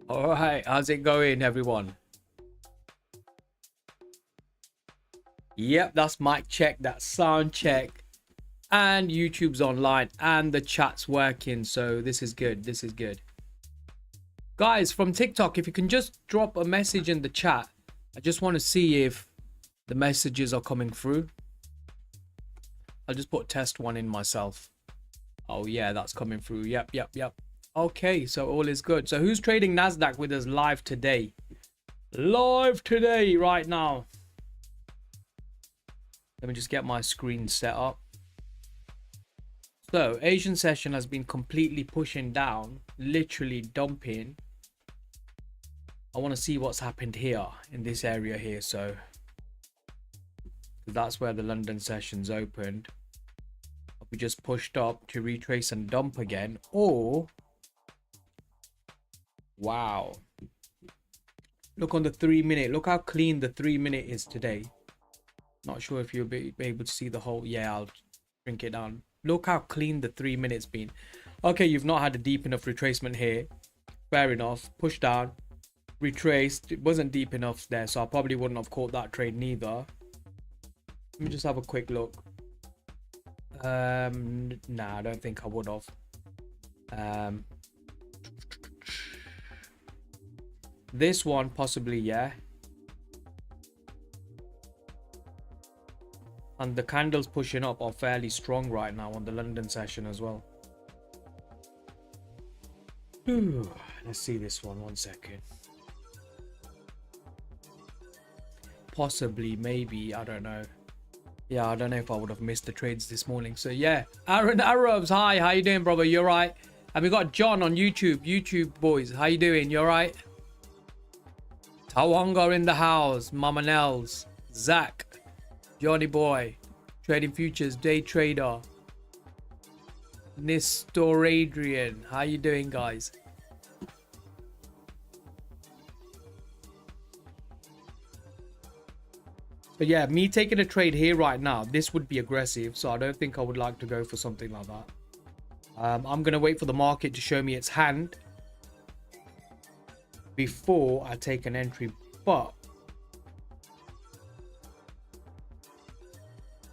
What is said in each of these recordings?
All right, how's it going, everyone? Yep, that's mic check, that's sound check, and YouTube's online, and the chat's working. So this is good. This is good, guys. From TikTok, if you can just drop a message in the chat, I just want to see if the messages are coming through. I'll just put test one in myself. Oh yeah, that's coming through. Yep. Okay, so all is good. So who's trading NASDAQ with us live today? Live today, right now. Let me just get my screen set up. So Asian session has been completely pushing down, literally dumping. I want to see what's happened here in this area here. So that's where the London session's opened. We just pushed up to retrace and dump again, or wow, look on the 3-minute. Look how clean the 3-minute is today. Not sure if you'll be able to see the whole. Yeah, I'll shrink it down. Look how clean the 3-minute's been. Okay, you've not had a deep enough retracement here. Fair enough. Push down, retraced. It wasn't deep enough there, so I probably wouldn't have caught that trade neither. Let me just have a quick look. Nah, I don't think I would have. This one possibly, yeah. And the candles pushing up are fairly strong right now on the London session as well. Ooh, let's see this one second. Possibly, maybe, I don't know. Yeah, I don't know if I would have missed the trades this morning. So yeah, Aaron Arabs, hi, how you doing, brother? You alright? And we got John on YouTube boys, how you doing? You alright? Tawanga in the house, Mama Nels, Zach, Johnny Boy, Trading Futures, Day Trader, Nistor Adrian, how you doing, guys? But yeah, me taking a trade here right now, this would be aggressive. So I don't think I would like to go for something like that. I'm going to wait for the market to show me its hand before I take an entry. But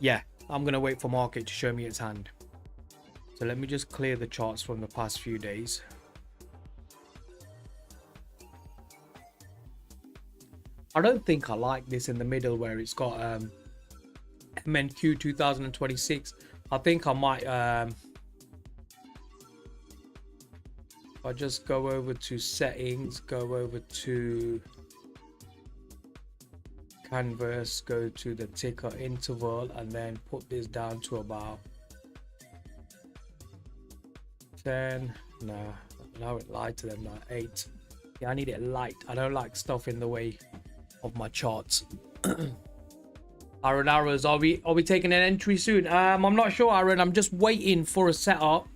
yeah, I'm going to wait for market to show me its hand. So let me just clear the charts from the past few days. I don't think I like this in the middle where it's got MNQ 2026. I think I might if I just go over to settings, go over to canvas, go to the ticker interval, and then put this down to about 10. No, allow it light to them now. 8. Yeah, I need it light. I don't like stuff in the way of my charts. Aaron Arrows, are we taking an entry soon? I'm not sure, Aaron. I'm just waiting for a setup.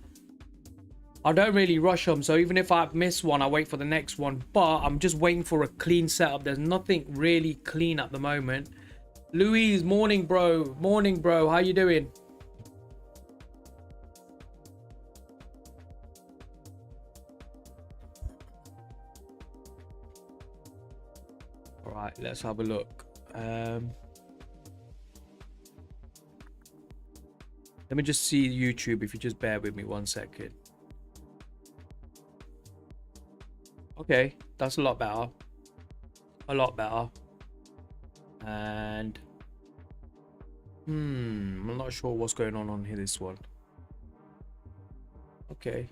I don't really rush them, so even if I miss one, I wait for the next one. But I'm just waiting for a clean setup. There's nothing really clean at the moment. Louise, morning, bro. Morning, bro. How you doing? All right, let's have a look. Let me just see YouTube, if you just bear with me 1 second. Okay, that's a lot better. A lot better. And I'm not sure what's going on here, this one. Okay.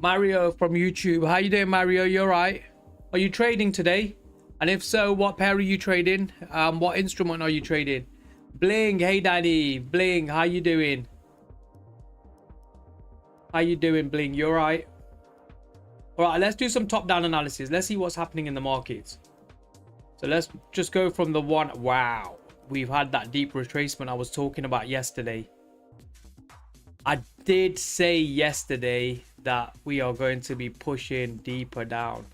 Mario from YouTube, how you doing, Mario? You all right? Are you trading today? And if so, what pair are you trading? What instrument are you trading? Bling, hey Danny. Bling, how you doing? How you doing, Bling? You all right? All right, let's do some top-down analysis. Let's see what's happening in the markets. So let's just go from the one. Wow, we've had that deep retracement I was talking about yesterday. I did say yesterday that we are going to be pushing deeper down.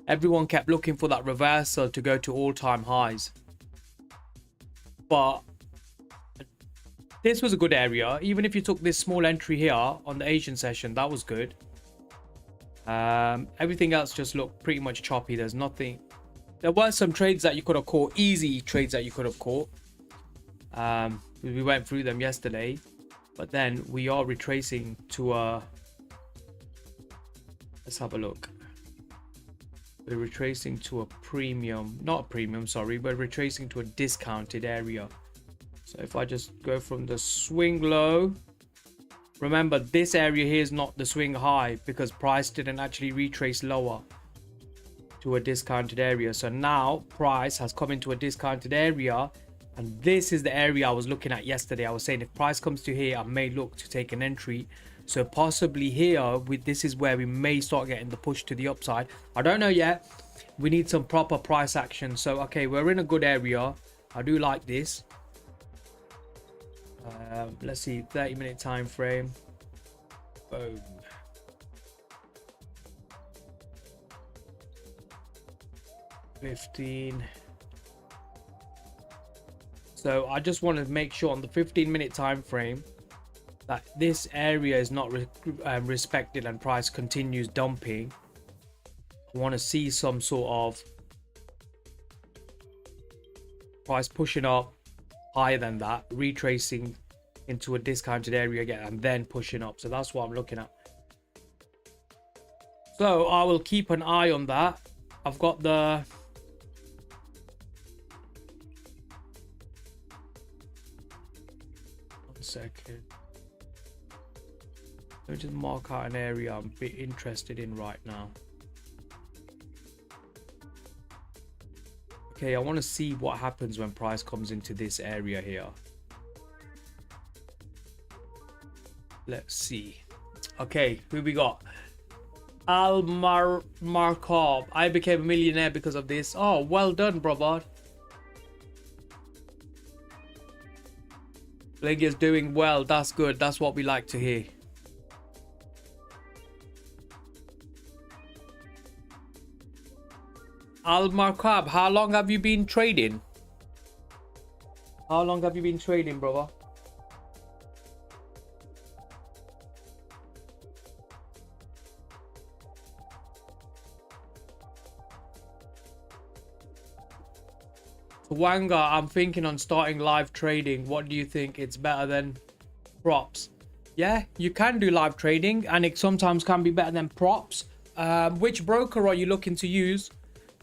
Everyone kept looking for that reversal to go to all-time highs, but this was a good area. Even if you took this small entry here on the Asian session, that was good. Everything else just looked pretty much choppy. There's nothing. There were some trades that you could have caught, easy trades that you could have caught. We went through them yesterday, but then we are retracing to a, let's have a look. We're retracing to a premium, not a premium, sorry, we're retracing to a discounted area. So if I just go from the swing low, remember this area here is not the swing high because price didn't actually retrace lower to a discounted area. So now price has come into a discounted area, and this is the area I was looking at yesterday. I was saying if price comes to here, I may look to take an entry. So possibly here, this is where we may start getting the push to the upside. I don't know yet. We need some proper price action. So okay, we're in a good area. I do like this. Let's see, 30-minute time frame. Boom. $15. So I just want to make sure on the 15-minute time frame that this area is not respected and price continues dumping. I want to see some sort of price pushing up higher than that, retracing into a discounted area again, and then pushing up. So that's what I'm looking at. So I will keep an eye on that. I've got the second. Let me just mark out an area I'm a bit interested in right now. Okay, I want to see what happens when price comes into this area here. Let's see. Okay, who we got? Markov. I became a millionaire because of this. Oh, well done, brother. Leg is doing well. That's good. That's what we like to hear. Al Markab, how long have you been trading? How long have you been trading, brother? Wanga, I'm thinking on starting live trading. What do you think? It's better than props? Yeah, you can do live trading, and it sometimes can be better than props. Which broker are you looking to use?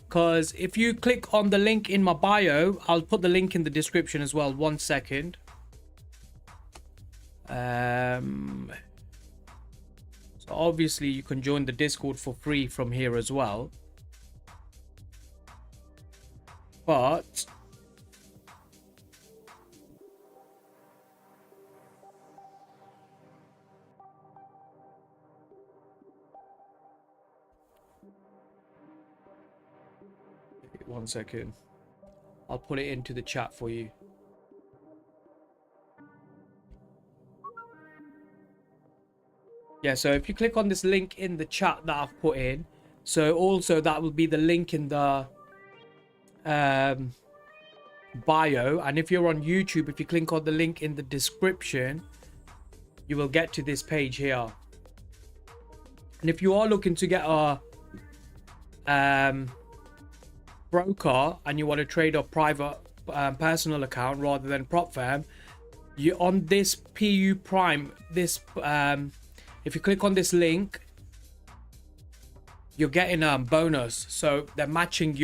Because if you click on the link in my bio, I'll put the link in the description as well. 1 second. So obviously you can join the Discord for free from here as well. But one second, I'll put it into the chat for you. Yeah, so if you click on this link in the chat that I've put in, so also that will be the link in the bio, and if you're on YouTube, if you click on the link in the description, you will get to this page here. And if you are looking to get a broker and you want to trade a private personal account rather than prop firm, you on this PU Prime, this if you click on this link, you're getting a bonus. So they're matching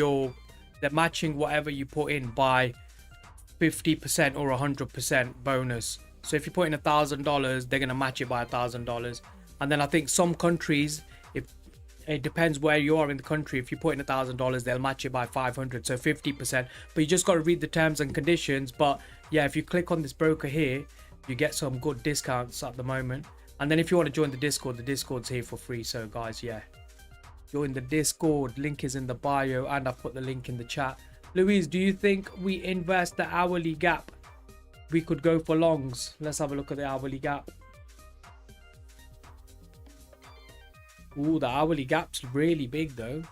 whatever you put in by 50% or 100% bonus. So if you put in $1,000, they're gonna match it by $1,000. And then I think some countries, if it depends where you are in the country, if you put in $1,000, they'll match it by 500, so 50%. But you just got to read the terms and conditions. But yeah, if you click on this broker here, you get some good discounts at the moment. And then if you want to join the Discord's here for free. So guys, yeah, join the Discord. Link is in the bio, and I've put the link in the chat. Louise, do you think we invest the hourly gap? We could go for longs. Let's have a look at the hourly gap. Ooh, the hourly gap's really big though.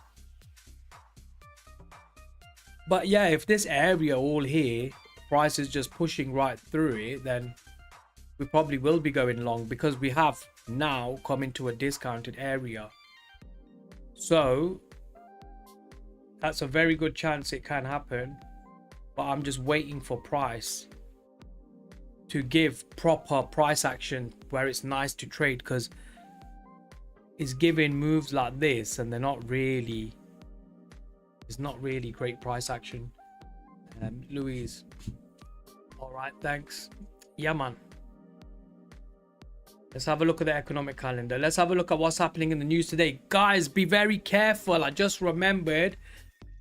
But yeah, if this area all here, price is just pushing right through it, then we probably will be going long because we have now come into a discounted area. So that's a very good chance it can happen. But I'm just waiting for price to give proper price action where it's nice to trade, because it's giving moves like this and they're not really, it's not really great price action. Louise, all right, thanks. Yeah, man. Let's have a look at the economic calendar. Let's have a look at what's happening in the news today. Guys, be very careful. I just remembered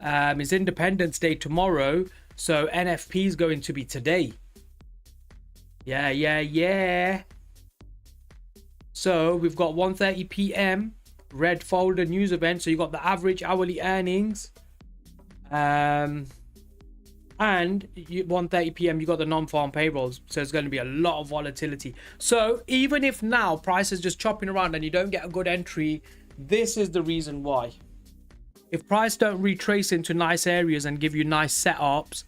it's Independence Day tomorrow. So NFP is going to be today. Yeah. So we've got 1:30 p.m. red folder news event. So you got the average hourly earnings. And 1:30 p.m. you got the non-farm payrolls. So it's going to be a lot of volatility. So even if now price is just chopping around and you don't get a good entry, this is the reason why. If price don't retrace into nice areas and give you nice setups,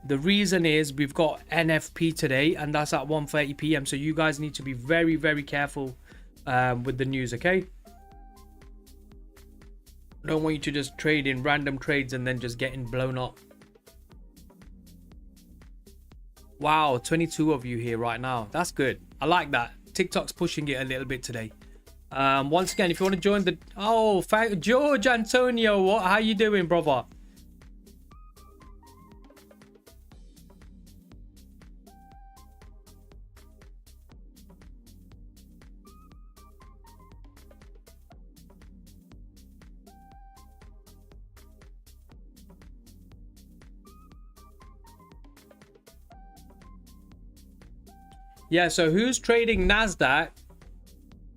the reason is we've got NFP today and that's at 1:30 p.m. So you guys need to be very, very careful with the news, okay? I don't want you to just trade in random trades and then just getting blown up. Wow, 22 of you here right now. That's good. I like that. TikTok's pushing it a little bit today. Once again, if you want to join the... Oh, thank George Antonio. What? How you doing, brother? Yeah, so who's trading NASDAQ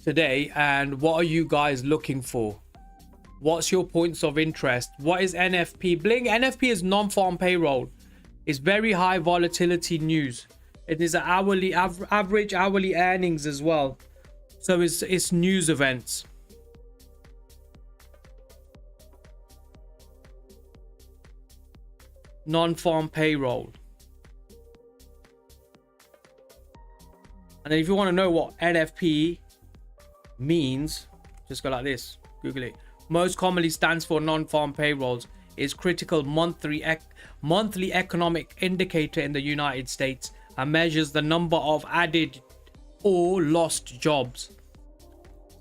today and what are you guys looking for? What's your points of interest? What is NFP? Bling, NFP is non-farm payroll. It's very high volatility news. It is an hourly average hourly earnings as well. So it's news events. Non-farm payroll. And then if you want to know what NFP means, just go like this, Google it. Most commonly stands for non-farm payrolls. Is critical monthly economic indicator in the United States and measures the number of added or lost jobs.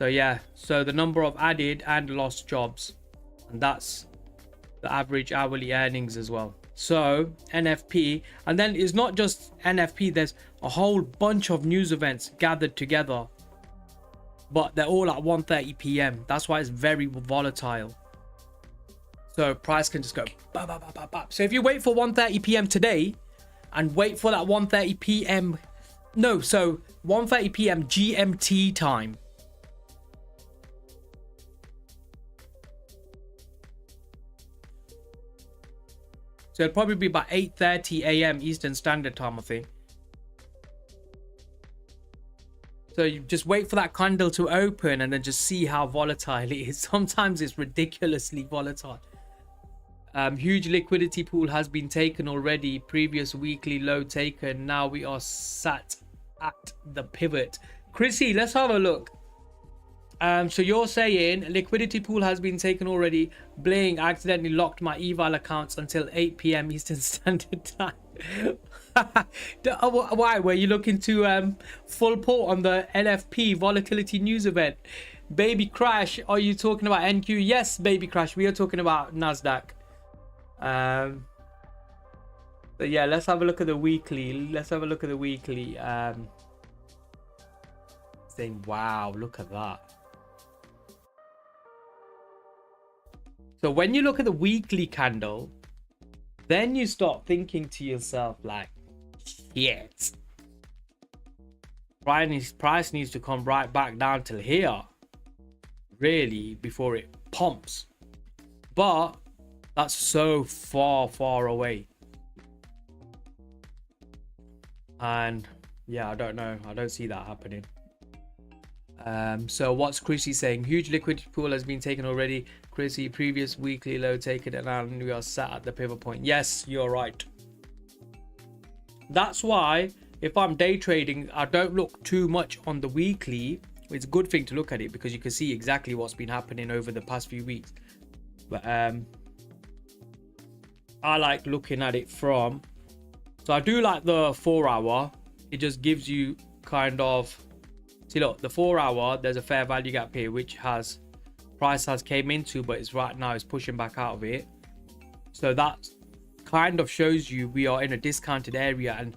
So yeah, so the number of added and lost jobs, and that's the average hourly earnings as well. So NFP, and then it's not just NFP, there's a whole bunch of news events gathered together, but they're all at 1:30 p.m. That's why it's very volatile. So price can just go bah, bah, bah, bah, bah. So if you wait for 1:30 p.m. today and wait for that 1:30 p.m. No, so 1:30 p.m. GMT time. So it'll probably be about 8:30 a.m. Eastern Standard Time, I think. So you just wait for that candle to open and then just see how volatile it is. Sometimes it's ridiculously volatile. Huge liquidity pool has been taken already. Previous weekly low taken. Now we are sat at the pivot. Chrissy, let's have a look. So you're saying liquidity pool has been taken already. Bling, I accidentally locked my eval accounts until 8 p.m. Eastern Standard Time. Why? Were you looking to full port on the NFP volatility news event? Baby Crash, are you talking about NQ? Yes, Baby Crash, we are talking about NASDAQ. But yeah, let's have a look at the weekly. Saying, wow, look at that. So when you look at the weekly candle, then you start thinking to yourself like, shit, price needs to come right back down till here, really, before it pumps. But that's so far away. And yeah, I don't know. I don't see that happening. So what's Chrissy saying? Huge liquidity pool has been taken already. Chrissy, previous weekly low taken and we are sat at the pivot point. Yes, you're right. That's why if I'm day trading, I don't look too much on the weekly. It's a good thing to look at it because you can see exactly what's been happening over the past few weeks. But I like looking at it from, so I do like the 4 hour. It just gives you kind of, see, look, the 4 hour, there's a fair value gap here, which has price has came into, but it's right now it's pushing back out of it. So that kind of shows you we are in a discounted area, and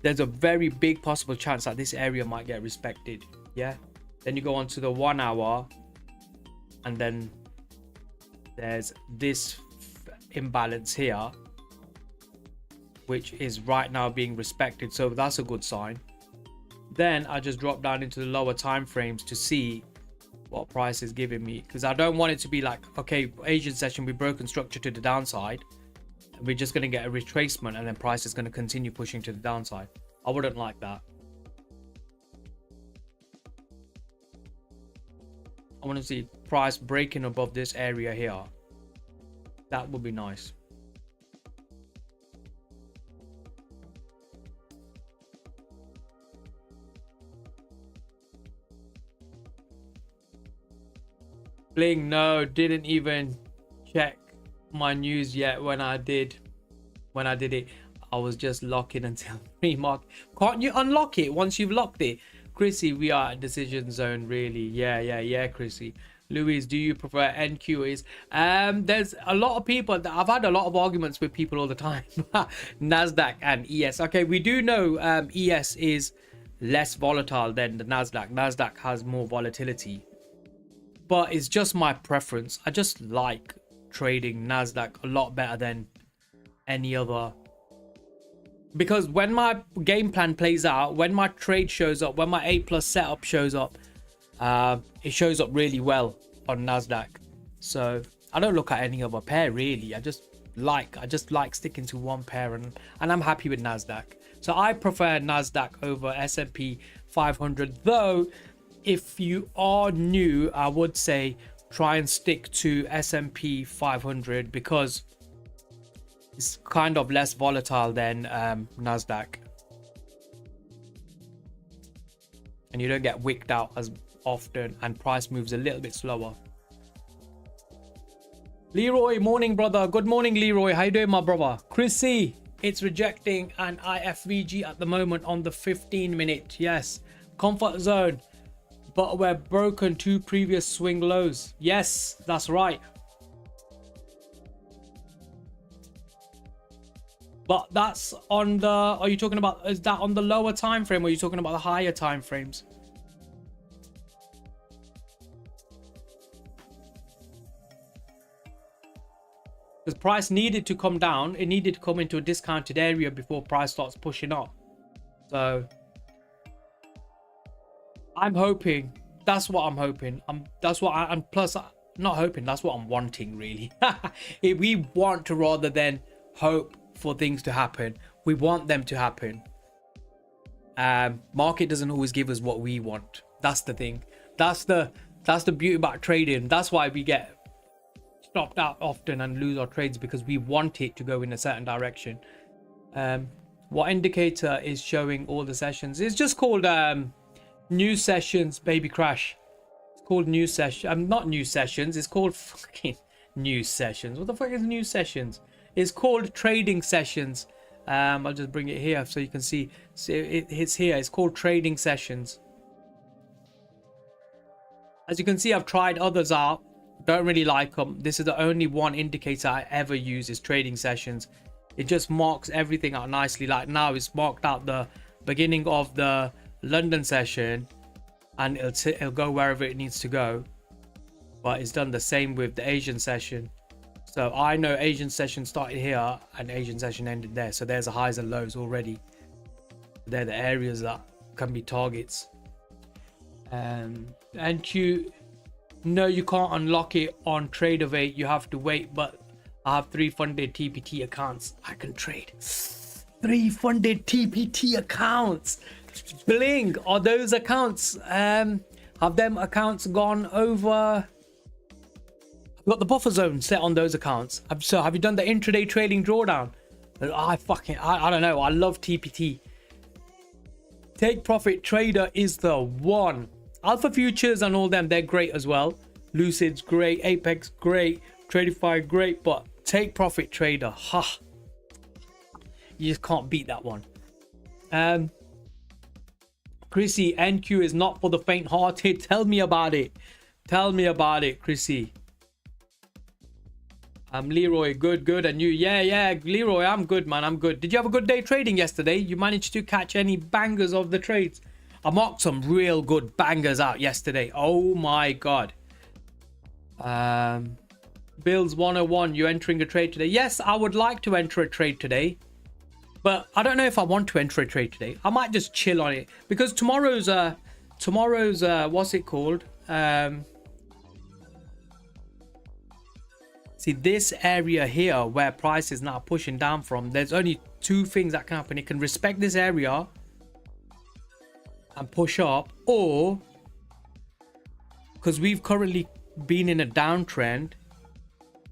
there's a very big possible chance that this area might get respected. Yeah. Then you go on to the 1 hour, and then there's this imbalance here, which is right now being respected. So that's a good sign. Then I just drop down into the lower time frames to see what price is giving me, because I don't want it to be like, okay, Asian session, we've broken structure to the downside, we're just going to get a retracement and then price is going to continue pushing to the downside. I wouldn't like that. I want to see price breaking above this area here. That would be nice. Bling, no, didn't even check my news yet. When I did it, I was just locking until pre-market. Can't you unlock it once you've locked it? Chrissy, we are in decision zone, really. Yeah, Chrissy. Louise, do you prefer NQs? There's a lot of people that I've had a lot of arguments with people all the time. NASDAQ and ES. Okay, we do know ES is less volatile than the NASDAQ. NASDAQ has more volatility, but it's just my preference. I just like trading NASDAQ a lot better than any other, because when my game plan plays out, when my trade shows up, when my A+ setup shows up, it shows up really well on NASDAQ. So I don't look at any other pair really. I just like sticking to one pair, and I'm happy with NASDAQ. So I prefer NASDAQ over S&P 500. Though if you are new, I would say try and stick to S&P 500 because it's kind of less volatile than NASDAQ, and you don't get wicked out as often, and price moves a little bit slower. Leroy, morning brother. Good morning, Leroy. How you doing, my brother? Chrissy, it's rejecting an IFVG at the moment on the 15-minute. Yes, comfort zone, but we're broken 2 previous swing lows. Yes, that's right. But that's on the, are you talking about, is that on the lower time frame, or are you talking about the higher time frames? Because price needed to come down, it needed to come into a discounted area before price starts pushing up. So I'm hoping, that's what I'm hoping. That's what I'm plus not hoping, that's what I'm wanting really. We want to, rather than hope for things to happen, we want them to happen. Market doesn't always give us what we want. That's the thing. That's the beauty about trading. That's why we get stopped out often and lose our trades, because we want it to go in a certain direction. What indicator is showing all the sessions? It's just called new sessions, baby crash. It's called new session. Not new sessions, it's called fucking new sessions. What the fuck is new sessions? It's called trading sessions. I'll just bring it here so you can see. It's here. It's called trading sessions. As you can see, I've tried others out. Don't really like them. This is the only one indicator I ever use, is trading sessions. It just marks everything out nicely. Like now, it's marked out the beginning of the London session, and it'll go wherever it needs to go. But it's done the same with the Asian session. So I know Asian session started here and Asian session ended there. So there's the highs and lows already. They're the areas that can be targets. And no, you can't unlock it on Tradeovate. You have to wait. But I have 3 funded TPT accounts. I can trade 3 funded TPT accounts. Bling, are those accounts Have them accounts gone over? I've got the buffer zone set on those accounts. So have you done the intraday trading drawdown? I don't know. I love TPT. Take profit trader is the one. Alpha futures and all them, they're great as well. Lucid's great, Apex great, Tradify great, but take profit trader, ha, you just can't beat that one. Chrissy, NQ is not for the faint-hearted. Tell me about it. Tell me about it, Chrissy. Leroy, good. And you? Yeah, Leroy, I'm good, man. I'm good. Did you have a good day trading yesterday? You managed to catch any bangers of the trades? I marked some real good bangers out yesterday. Oh my god. Bills 101, you entering a trade today? Yes, I would like to enter a trade today, but I don't know if I want to enter a trade today. I might just chill on it because tomorrow's what's it called? See, this area here where price is now pushing down from, there's only two things that can happen. It can respect this area and push up, or because we've currently been in a downtrend,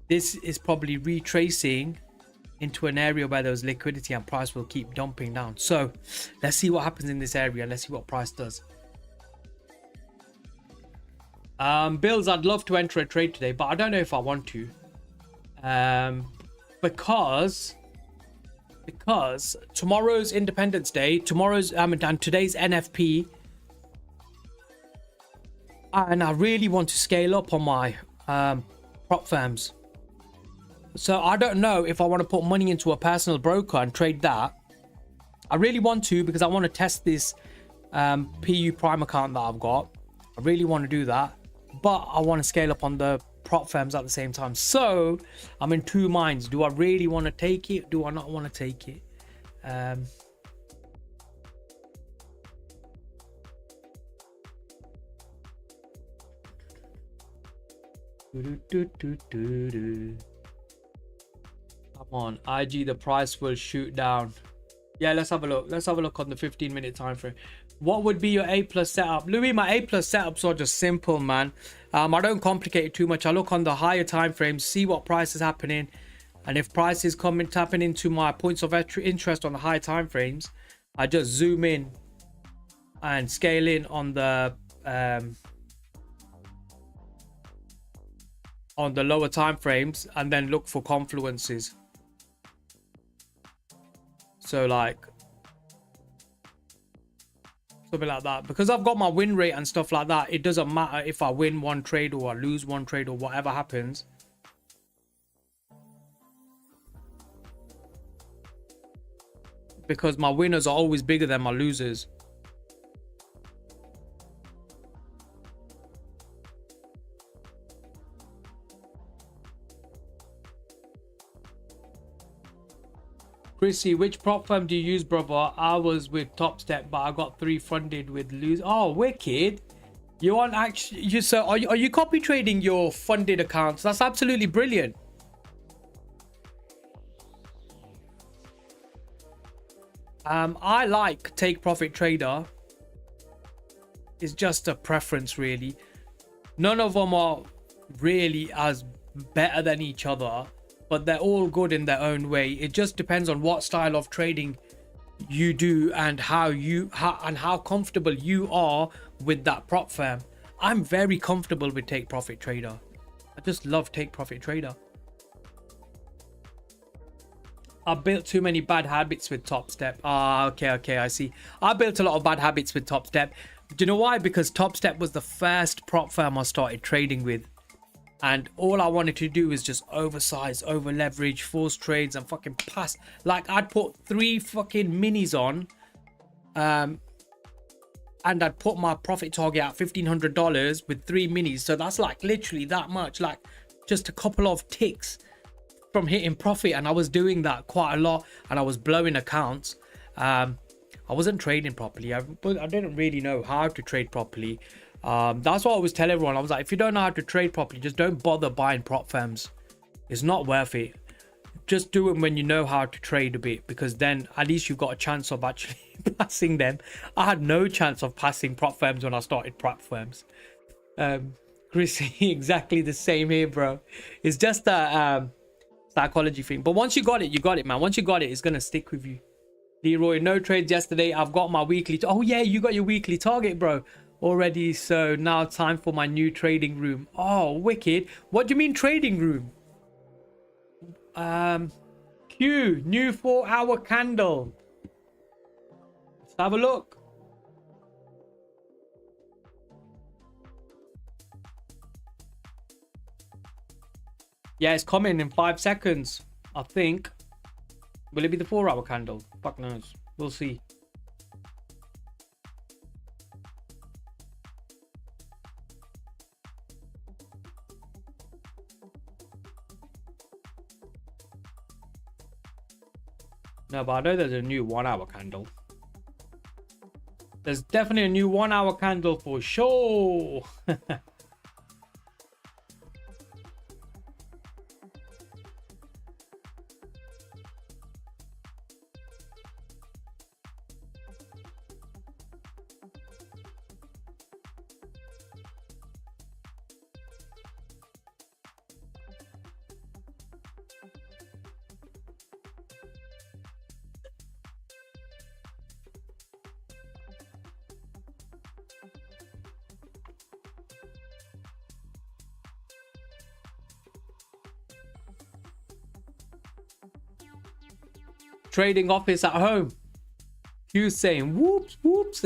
this is probably retracing into an area where there's liquidity and price will keep dumping down. So let's see what happens in this area. Let's see what price does. Bills, I'd love to enter a trade today, but I don't know if I want to. Because tomorrow's Independence Day, and today's NFP, and I really want to scale up on my prop firms. So I don't know if I want to put money into a personal broker and trade that. I really want to, because I want to test this PU Prime account that I've got. I really want to do that, but I want to scale up on the prop firms at the same time. So I'm in two minds. Do I really want to take it? Do I not want to take it? Come on, IG, the price will shoot down. Yeah, let's have a look. Let's have a look on the 15-minute time frame. What would be your A+ setup? Louis, my A+ setups are just simple, man. I don't complicate it too much. I look on the higher time frames, see what price is happening, and if price is tapping into my points of interest on the higher time frames, I just zoom in and scale in on the lower time frames, and then look for confluences. So like something like that, because I've got my win rate and stuff like that. It doesn't matter if I win one trade or I lose one trade or whatever happens. Because my winners are always bigger than my losers. Chrissy, which prop firm do you use, brother? I was with Top Step, but I got 3 funded with lose. Oh, wicked. You want actually, so are you copy trading your funded accounts? That's absolutely brilliant. I like Take Profit Trader. It's just a preference, really. None of them are really as better than each other, but they're all good in their own way. It just depends on what style of trading you do and how comfortable you are with that prop firm. I'm very comfortable with Take Profit Trader. I just love Take Profit Trader. I built too many bad habits with Top Step. Okay, I see. I built a lot of bad habits with Top Step. Do you know why? Because Top Step was the first prop firm I started trading with. And all I wanted to do is just oversize, over leverage, force trades and fucking pass. Like I'd put 3 fucking minis on. And I'd put my profit target at $1,500 with 3 minis. So that's like literally that much, like just a couple of ticks from hitting profit. And I was doing that quite a lot and I was blowing accounts. I wasn't trading properly. I didn't really know how to trade properly. That's what I always tell everyone. I was like, if you don't know how to trade properly, just don't bother buying prop firms. It's not worth it. just do them when you know how to trade a bit, because then at least you've got a chance of actually passing them. I had no chance of passing prop firms when I started prop firms. Chris, exactly the same here, bro. It's just a psychology thing. But once you got it, man. Once you got it, it's gonna stick with you. Leroy, no trades yesterday. I've got my weekly. Oh yeah, you got your weekly target, bro, already. So now time for my new trading room. Oh, wicked. What do you mean trading room? Q, new 4-hour candle. Let's have a look. Yeah, it's coming in 5 seconds, I think. Will it be the 4-hour candle? Fuck knows. We'll see. No, but I know there's a new 1-hour candle. There's definitely a new 1-hour candle for sure. Trading office at home. You saying whoops, whoops.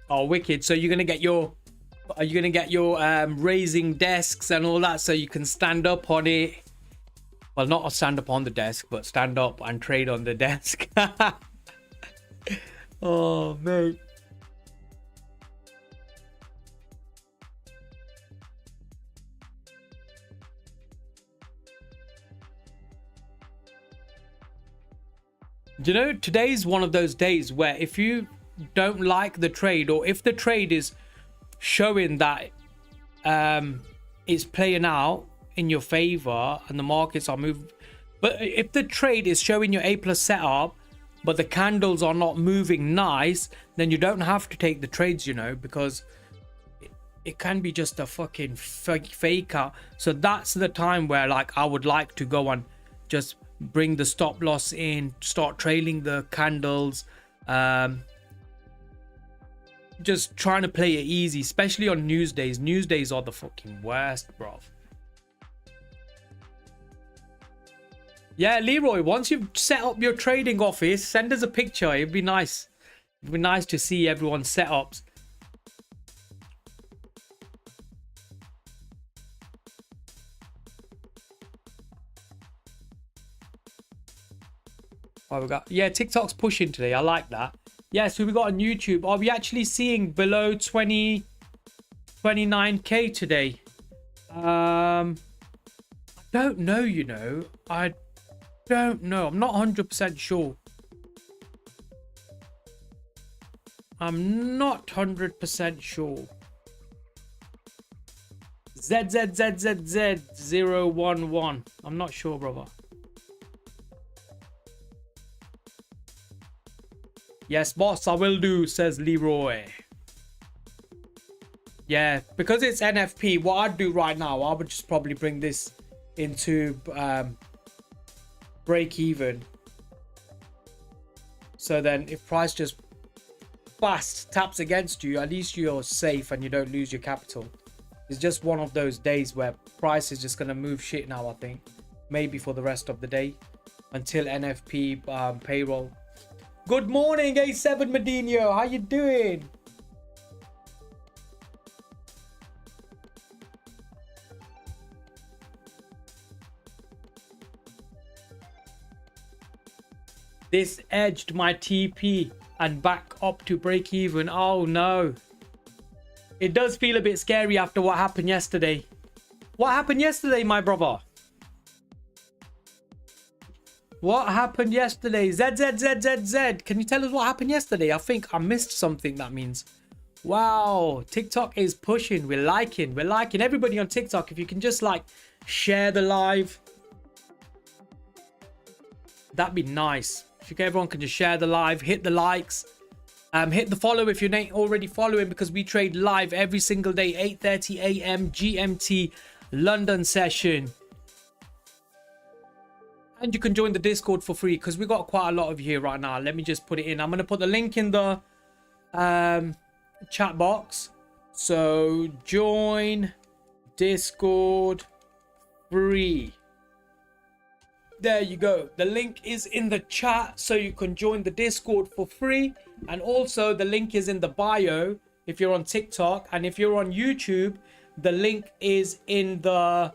Oh, wicked. So you're gonna get your, are you gonna get your raising desks and all that, so you can stand up on it? Well, not stand up on the desk, but stand up and trade on the desk. Oh, mate. Do you know, today's one of those days where if you don't like the trade, or if the trade is showing that it's playing out in your favor and the markets are moving, but if the trade is showing your A+ setup but the candles are not moving nice, then you don't have to take the trades, you know, because it can be just a fucking fake out. So that's the time where, like, I would like to go and just bring the stop loss in, start trailing the candles, just trying to play it easy, especially on news days. News days are the fucking worst, bro. Yeah, Leroy, once you've set up your trading office, send us a picture. It'd be nice. It'd be nice to see everyone's setups. What we got? Yeah, TikTok's pushing today. I like that. Yeah, so we got on YouTube. Are we actually seeing below 29k today? I don't know, you know. I don't know. I'm not 100% sure. I'm not 100% sure. ZZZZZ011. I'm not sure, brother. Yes, boss, I will do, says Leroy. Yeah, because it's NFP, what I'd do right now, I would just probably bring this into break even. So then if price just fast taps against you, at least you're safe and you don't lose your capital. It's just one of those days where price is just going to move shit now, I think. Maybe for the rest of the day. Until NFP payroll. Good morning, A7 Medino. How you doing? This edged my TP and back up to break even. Oh no. It does feel a bit scary after what happened yesterday. What happened yesterday, my brother? What happened yesterday? ZZZZZ. Can you tell us what happened yesterday? I think I missed something. That means. Wow. TikTok is pushing. We're liking. We're liking. Everybody on TikTok, if you can just like share the live. That'd be nice. If everyone can just share the live, hit the likes. Hit the follow if you're not already following, because we trade live every single day, 8:30 a.m. GMT London session. And you can join the Discord for free because we got quite a lot of you here right now. Let me just put it in. I'm going to put the link in the chat box. So join Discord free. There you go. The link is in the chat so you can join the Discord for free. And also the link is in the bio if you're on TikTok. And if you're on YouTube, the link is in the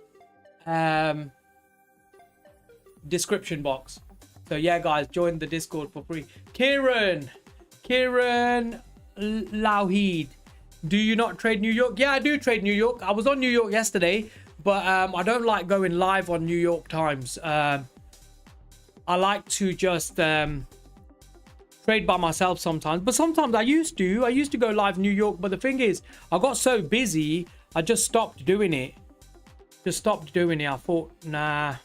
description box. So yeah, guys, join the Discord for free. Kieran Lauheed, do you not trade New York? Yeah, I do trade New York. I was on New York yesterday, but I don't like going live on New York times. I like to just trade by myself sometimes, but sometimes I used to go live New York, but the thing is, I got so busy, I just stopped doing it. I thought, nah.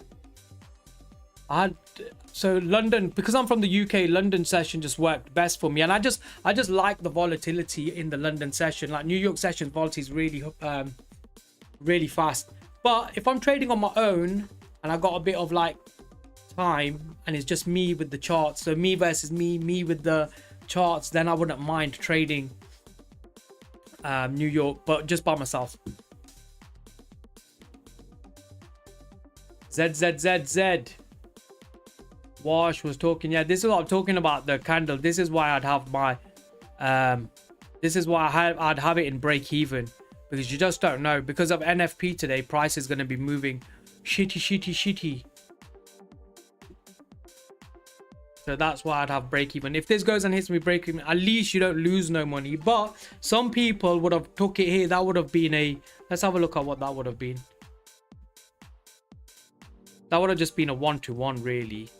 So London, because I'm from the UK, London session just worked best for me, and I just like the volatility in the London session. Like New York session volatility is really fast. But if I'm trading on my own and I got a bit of like time and it's just me with the charts, so me versus me with the charts, then I wouldn't mind trading New York, but just by myself. ZZZZ. Wash was talking. Yeah, this is what I'm talking about, the candle. This is why I'd have my this is why I'd have it in break even, because you just don't know. Because of NFP today, price is going to be moving shitty. So that's why I'd have break even. If this goes and hits me break even, at least you don't lose no money. But some people would have took it here. That would have been a, let's have a look at what that would have been. That would have just been a 1-to-1 really.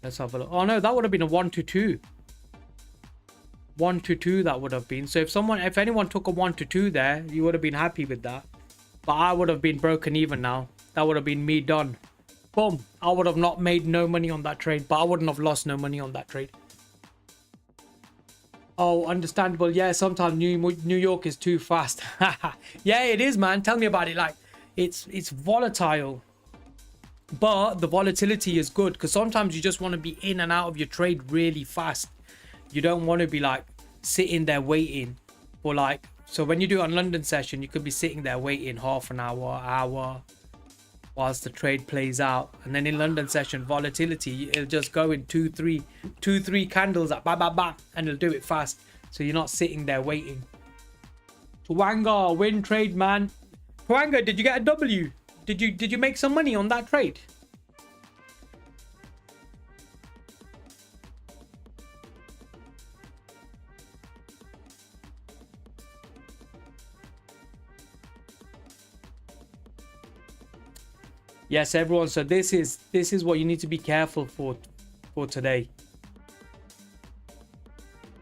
Let's have a look. Oh no, that would have been a 1-to-2. 1-to-2 that would have been. So if anyone took a 1-to-2 there, you would have been happy with that. But I would have been broken even now. That would have been me done. Boom. I would have not made no money on that trade, but I wouldn't have lost no money on that trade. Oh, understandable. Yeah, sometimes New York is too fast. Yeah, it is, man. Tell me about it. Like, it's volatile. But the volatility is good, because sometimes you just want to be in and out of your trade really fast. You don't want to be like sitting there waiting for like, so when you do it on London session, you could be sitting there waiting half an hour whilst the trade plays out. And then in London session volatility, it'll just go in two, three candles at bam, and it'll do it fast. So you're not sitting there waiting. Twanga, win trade, man. Twanga, did you get a W? Did you make some money on that trade? Yes, everyone. So this is what you need to be careful for today.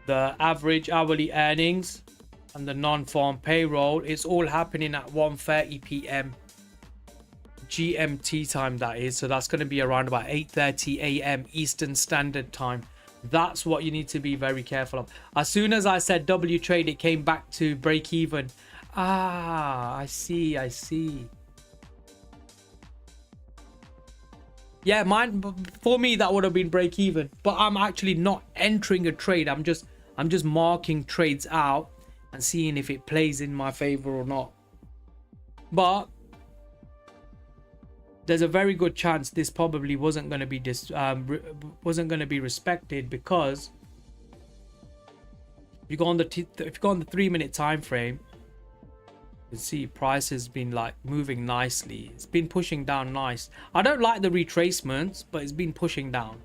The average hourly earnings and the non-farm payroll is all happening at 1:30 p.m. GMT time, that is. So that's going to be around about 8:30 a.m. Eastern Standard Time. That's what you need to be very careful of. As soon as I said W trade, it came back to break even. Ah, I see. Yeah, mine, for me that would have been break even, but I'm actually not entering a trade. I'm just marking trades out and seeing if it plays in my favor or not. But there's a very good chance this probably wasn't going to be respected, because if you go on the 3-minute time frame, you can see price has been like moving nicely. It's been pushing down nice. I don't like the retracements, but it's been pushing down.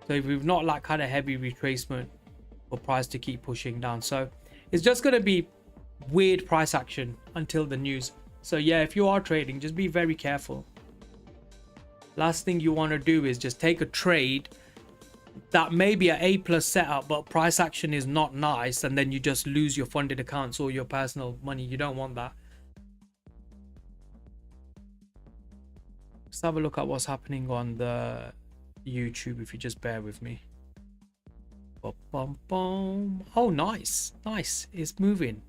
So if we've not like had a heavy retracement, for price to keep pushing down. So it's just going to be weird price action until the news. So yeah, if you are trading, just be very careful. Last thing you want to do is just take a trade that may be an A+ setup, but price action is not nice, and then you just lose your funded accounts or your personal money. You don't want that. Let's have a look at what's happening on the YouTube, if you just bear with me. Oh, nice. It's moving.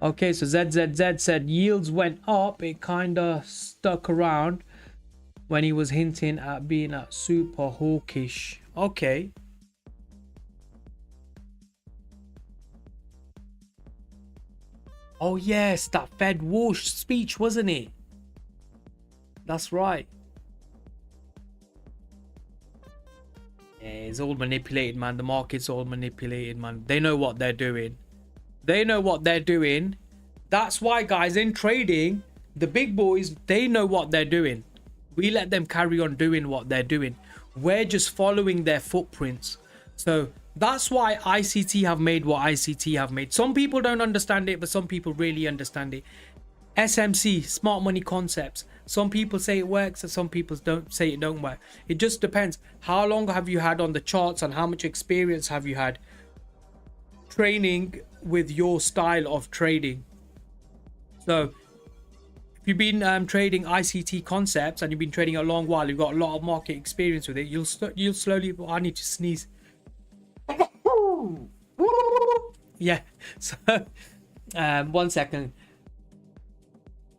Okay, so ZZZ said yields went up. It kind of stuck around when he was hinting at being at super hawkish. Okay. Oh yes, that Fed Walsh speech, wasn't it? That's right. Yeah, it's all manipulated, man. The market's all manipulated, man. They know what they're doing. They know what they're doing. That's why, guys, in trading, the big boys, they know what they're doing. We let them carry on doing what they're doing. We're just following their footprints. So that's why ICT have made what ICT have made. Some people don't understand it, but some people really understand it. SMC, smart money concepts. Some people say it works and some people don't say it don't work. It just depends. How long have you had on the charts and how much experience have you had training with your style of trading? So if you've been trading ICT concepts and you've been trading a long while, you've got a lot of market experience with it, you'll slowly... I need to sneeze. Yeah. So 1 second.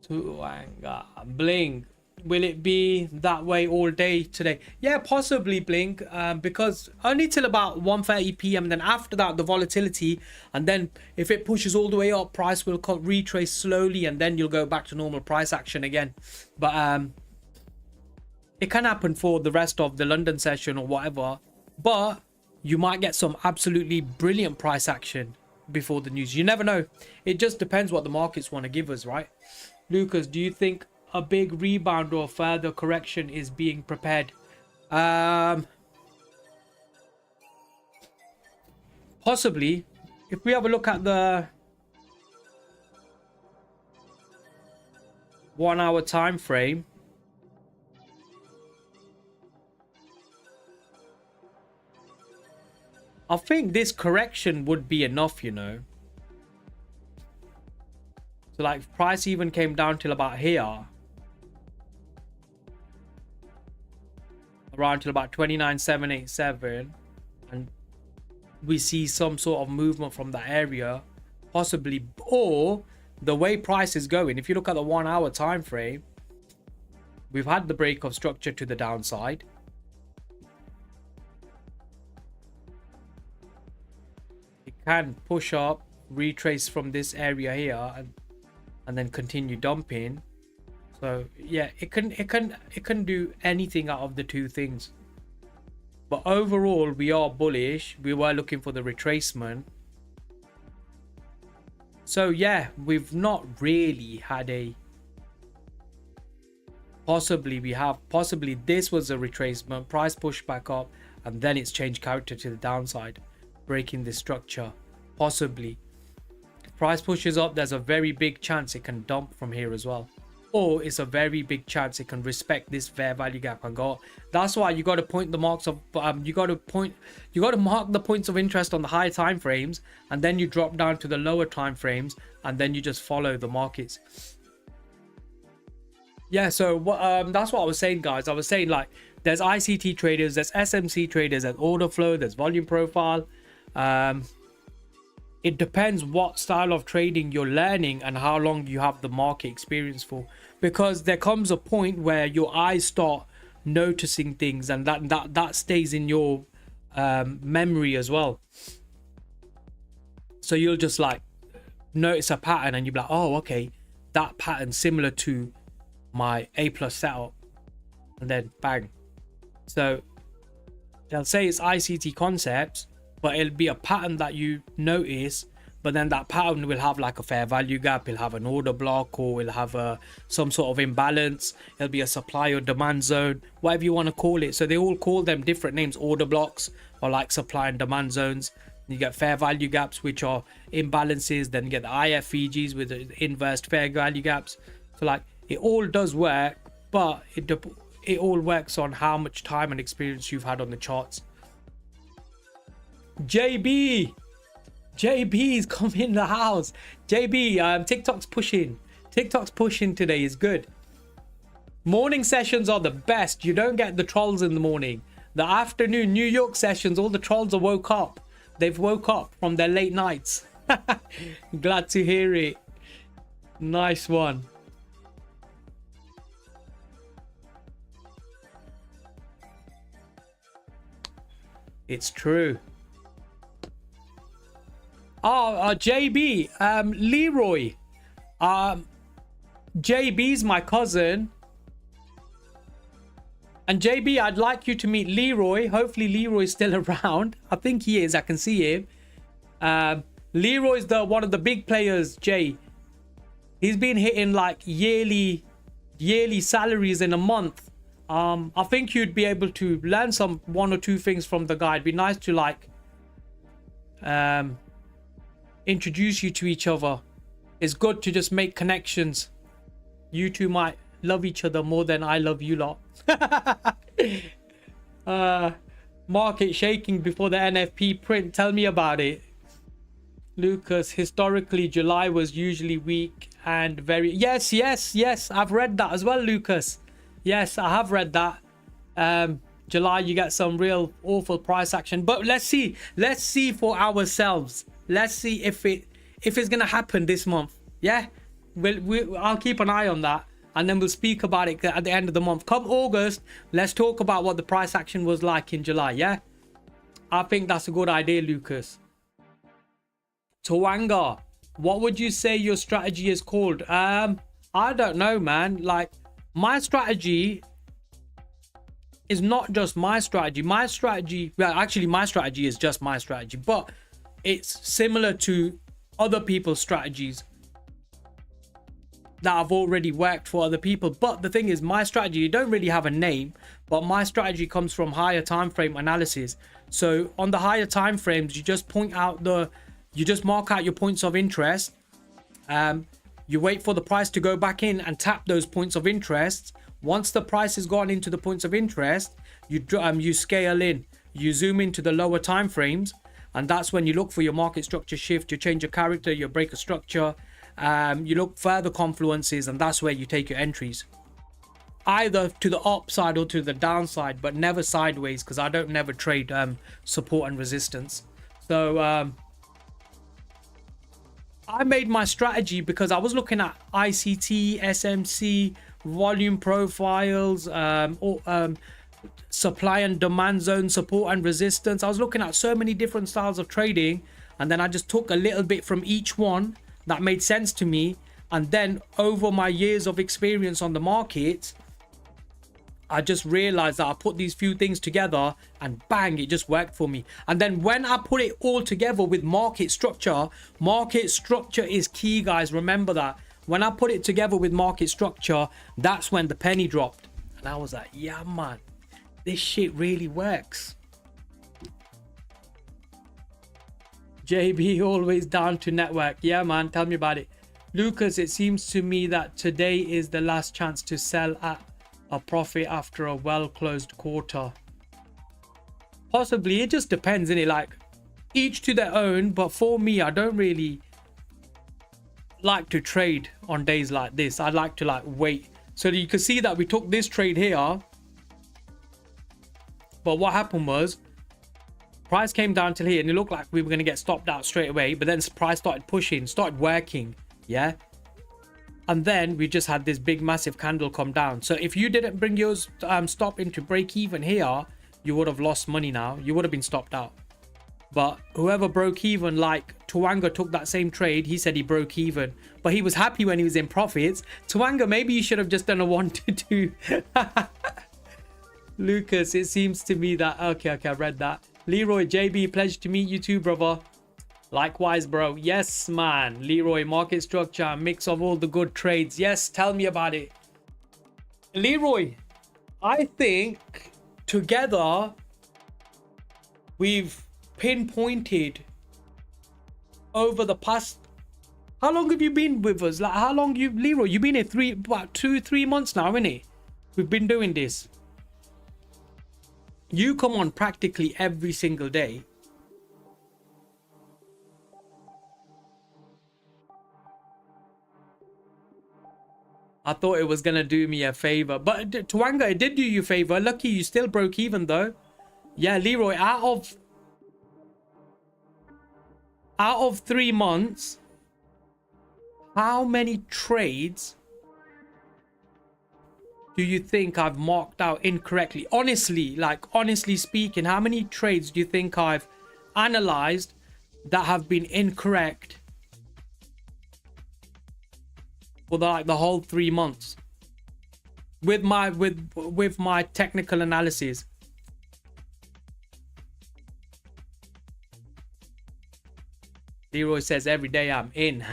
Blink. Will it be that way all day today? Yeah, possibly, Blink, because only till about 1:30 p.m. Then after that, the volatility, and then if it pushes all the way up, price will retrace slowly, and then you'll go back to normal price action again. But it can happen for the rest of the London session or whatever, but you might get some absolutely brilliant price action before the news. You never know. It just depends what the markets want to give us, right? Lucas, do you think a big rebound or further correction is being prepared? Possibly. If we have a look at the 1 hour time frame, I think this correction would be enough, you know. So like price even came down till about here, around till about 29,787, and we see some sort of movement from that area, possibly. Or the way price is going, if you look at the 1 hour time frame, we've had the break of structure to the downside. It can push up, retrace from this area here, and then continue dumping. So yeah, it can do anything out of the two things. But overall, we are bullish. We were looking for the retracement. So yeah, we've not really had a... Possibly this was a retracement, price pushed back up, and then it's changed character to the downside, breaking this structure. Possibly. If price pushes up, there's a very big chance it can dump from here as well. Or it's a very big chance it can respect this fair value gap and go up. That's why you got to point the marks of you got to mark the points of interest on the higher time frames, and then you drop down to the lower time frames, and then you just follow the markets. Yeah, so that's what I was saying, guys. I was saying, like, there's ICT traders, there's SMC traders, there's order flow, there's volume profile. It depends what style of trading you're learning and how long you have the market experience for, because there comes a point where your eyes start noticing things, and that stays in your memory as well. So you'll just like notice a pattern and you'll be like, oh, okay, that pattern similar to my A+ setup, and then bang. So they'll say it's ICT concepts, but it'll be a pattern that you notice, but then that pattern will have like a fair value gap, it'll have an order block, or it'll have some sort of imbalance. It'll be a supply or demand zone, whatever you want to call it. So they all call them different names, order blocks or like supply and demand zones. You get fair value gaps, which are imbalances. Then you get the IFVGs with the inverse fair value gaps. So like it all does work, but it all works on how much time and experience you've had on the charts. JB's come in the house. JB, TikTok's pushing today is good. Morning sessions are the best. You don't get the trolls in the morning. The afternoon New York sessions, all the trolls are woke up. They've woke up from their late nights. Glad to hear it. Nice one. It's true. Oh, JB, Leroy. JB's my cousin. And JB, I'd like you to meet Leroy. Hopefully Leroy's still around. I think he is. I can see him. Leroy's one of the big players, Jay. He's been hitting like yearly salaries in a month. I think you'd be able to learn one or two things from the guy. It'd be nice to like introduce you to each other. It's good to just make connections. You two might love each other more than I love you lot. Market shaking before the NFP print. Tell me about it. Lucas, historically July was usually weak and very... Yes. I've read that as well, Lucas. Yes, I have read that. July, you get some real awful price action. But let's see for ourselves. Let's see if it's gonna happen this month. Yeah, I'll keep an eye on that, and then we'll speak about it at the end of the month. Come August, let's talk about what the price action was like in July. Yeah, I think that's a good idea, Lucas. Tawanga, what would you say your strategy is called? I don't know, man. Like, my strategy is not just my strategy. My strategy is just my strategy, but it's similar to other people's strategies that have already worked for other people. But the thing is, my strategy, you don't really have a name, but my strategy comes from higher time frame analysis. So on the higher time frames, you just mark out your points of interest. You wait for the price to go back in and tap those points of interest. Once the price has gone into the points of interest, you scale in, you zoom into the lower time frames, and that's when you look for your market structure shift, you change your character, your breaker structure, you look further confluences, and that's where you take your entries, either to the upside or to the downside, but never sideways, because I don't never trade support and resistance. So I made my strategy because I was looking at ICT, SMC, volume profiles, supply and demand zone, support and resistance. I was looking at so many different styles of trading, and then I just took a little bit from each one that made sense to me. And then over my years of experience on the market, I just realized that I put these few things together and bang, it just worked for me. And then when I put it all together with market structure is key, guys. Remember that. When I put it together with market structure, that's when the penny dropped. And I was like, yeah, man, this shit really works. JB always down to network. Yeah, man, tell me about it. Lucas, it seems to me that today is the last chance to sell at a profit after a well-closed quarter. Possibly, it just depends, innit? Like, each to their own, but for me, I don't really like to trade on days like this. I like to like wait. So you can see that we took this trade here, but what happened was price came down till here and it looked like we were going to get stopped out straight away, but then price started pushing, started working. Yeah, and then we just had this big massive candle come down. So if you didn't bring yours stop into break even here, you would have lost money. Now you would have been stopped out. But whoever broke even, like Tawanga took that same trade, he said he broke even, but he was happy when he was in profits. Tawanga, maybe you should have just done a 1 to 2. Lucas, it seems to me that okay, I read that. Leroy, JB, pleasure to meet you too, brother. Likewise, bro. Yes, man. Leroy, market structure, mix of all the good trades. Yes, tell me about it. Leroy, I think together we've pinpointed over the past. How long have you been with us? Like, how long Leroy? You've been here about 2-3 months now, innit? We've been doing this. You come on practically every single day. I thought it was gonna do me a favor, but Twanga, it did do you a favor. Lucky you still broke even though. Yeah, Leroy, out of 3 months, how many trades do you think I've marked out incorrectly? Honestly, like honestly speaking, how many trades do you think I've analyzed that have been incorrect for the whole 3 months with my technical analysis? Leroy says every day I'm in.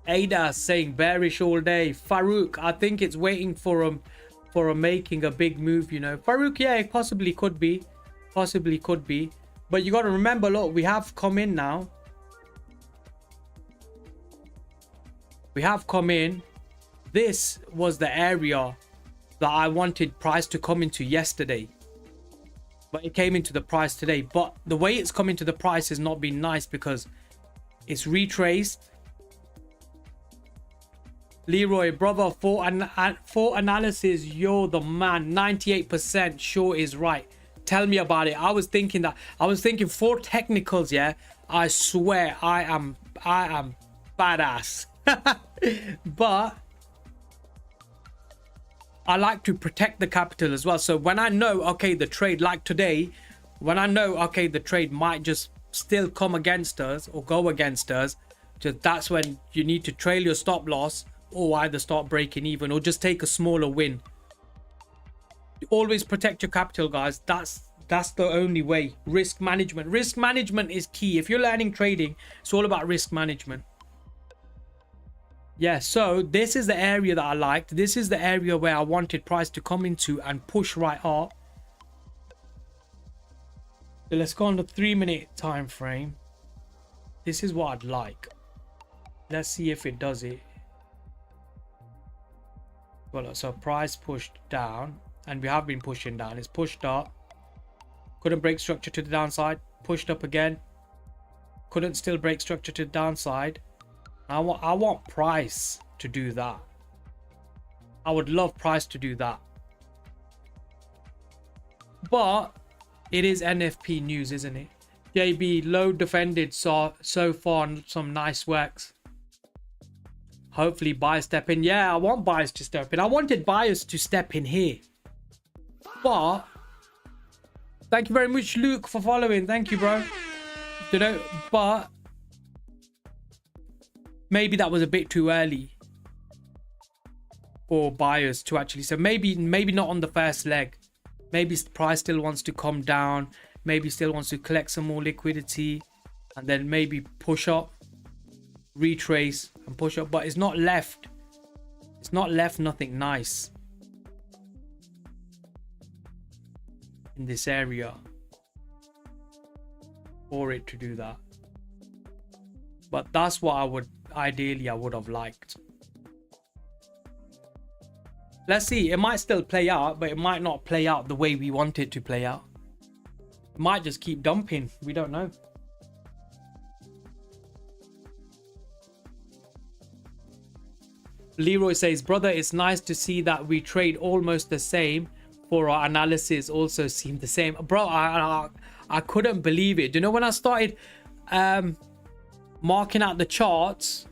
Ada saying bearish all day. Farouk, I think it's waiting for a making a big move, you know. Farouk, yeah, it possibly could be. Possibly could be. But you got to remember, look, we have come in now. We have come in. This was the area that I wanted price to come into yesterday. But it came into the price today. But the way it's come into the price has not been nice because it's retraced. Leroy, brother, for analysis, you're the man. 98% sure is right. Tell me about it. I was thinking for technicals, yeah. I swear I am badass. But I like to protect the capital as well. So when I know, okay, the trade like today, when I know, okay, the trade might just still come against us or go against us, just that's when you need to trail your stop loss or either start breaking even or just take a smaller win. Always protect your capital, guys. That's the only way. Risk management is key. If you're learning trading, it's all about risk management. Yeah, so this is the area that I liked. This is the area where I wanted price to come into and push right up. So let's go on the 3-minute time frame. This is what I'd like. Let's see if it does it. Well, so price pushed down, and we have been pushing down. It's pushed up, couldn't break structure to the downside, pushed up again, couldn't still break structure to the downside. I want price to do that. I would love price to do that, but it is NFP news, isn't it? JB, low defended so far, some nice works. Hopefully buyers step in. Yeah, I want buyers to step in. I wanted buyers to step in here. But thank you very much, Luke, for following. Thank you, bro. You know, but maybe that was a bit too early for buyers to actually. So maybe not on the first leg. Maybe the price still wants to come down. Maybe still wants to collect some more liquidity and then maybe push up, retrace and push up, but it's not left nothing nice in this area for it to do that. But that's what I would have liked. Let's see, it might still play out, but it might not play out the way we want it to play out. It might just keep dumping, we don't know. Leroy says, brother, it's nice to see that we trade almost the same for our analysis also seem the same. Bro, I couldn't believe it. Do you know when I started marking out the charts,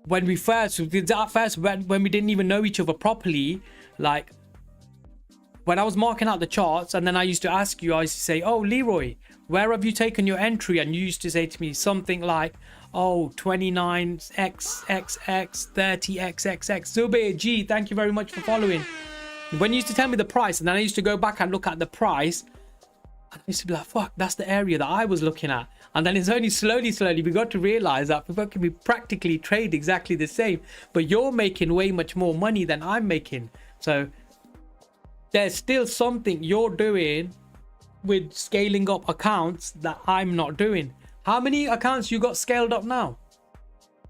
when we first did that first, when we didn't even know each other properly, like when I was marking out the charts, and then I used to ask you, I used to say, oh, Leroy, where have you taken your entry? And you used to say to me something like, oh, 29xxx 30xxx. Zubair G, thank you very much for following. When you used to tell me the price, and then I used to go back and look at the price, I used to be like, fuck, that's the area that I was looking at. And then it's only slowly we got to realize that we practically trade exactly the same, but you're making way much more money than I'm making. So there's still something you're doing with scaling up accounts that I'm not doing. How many accounts you got scaled up now,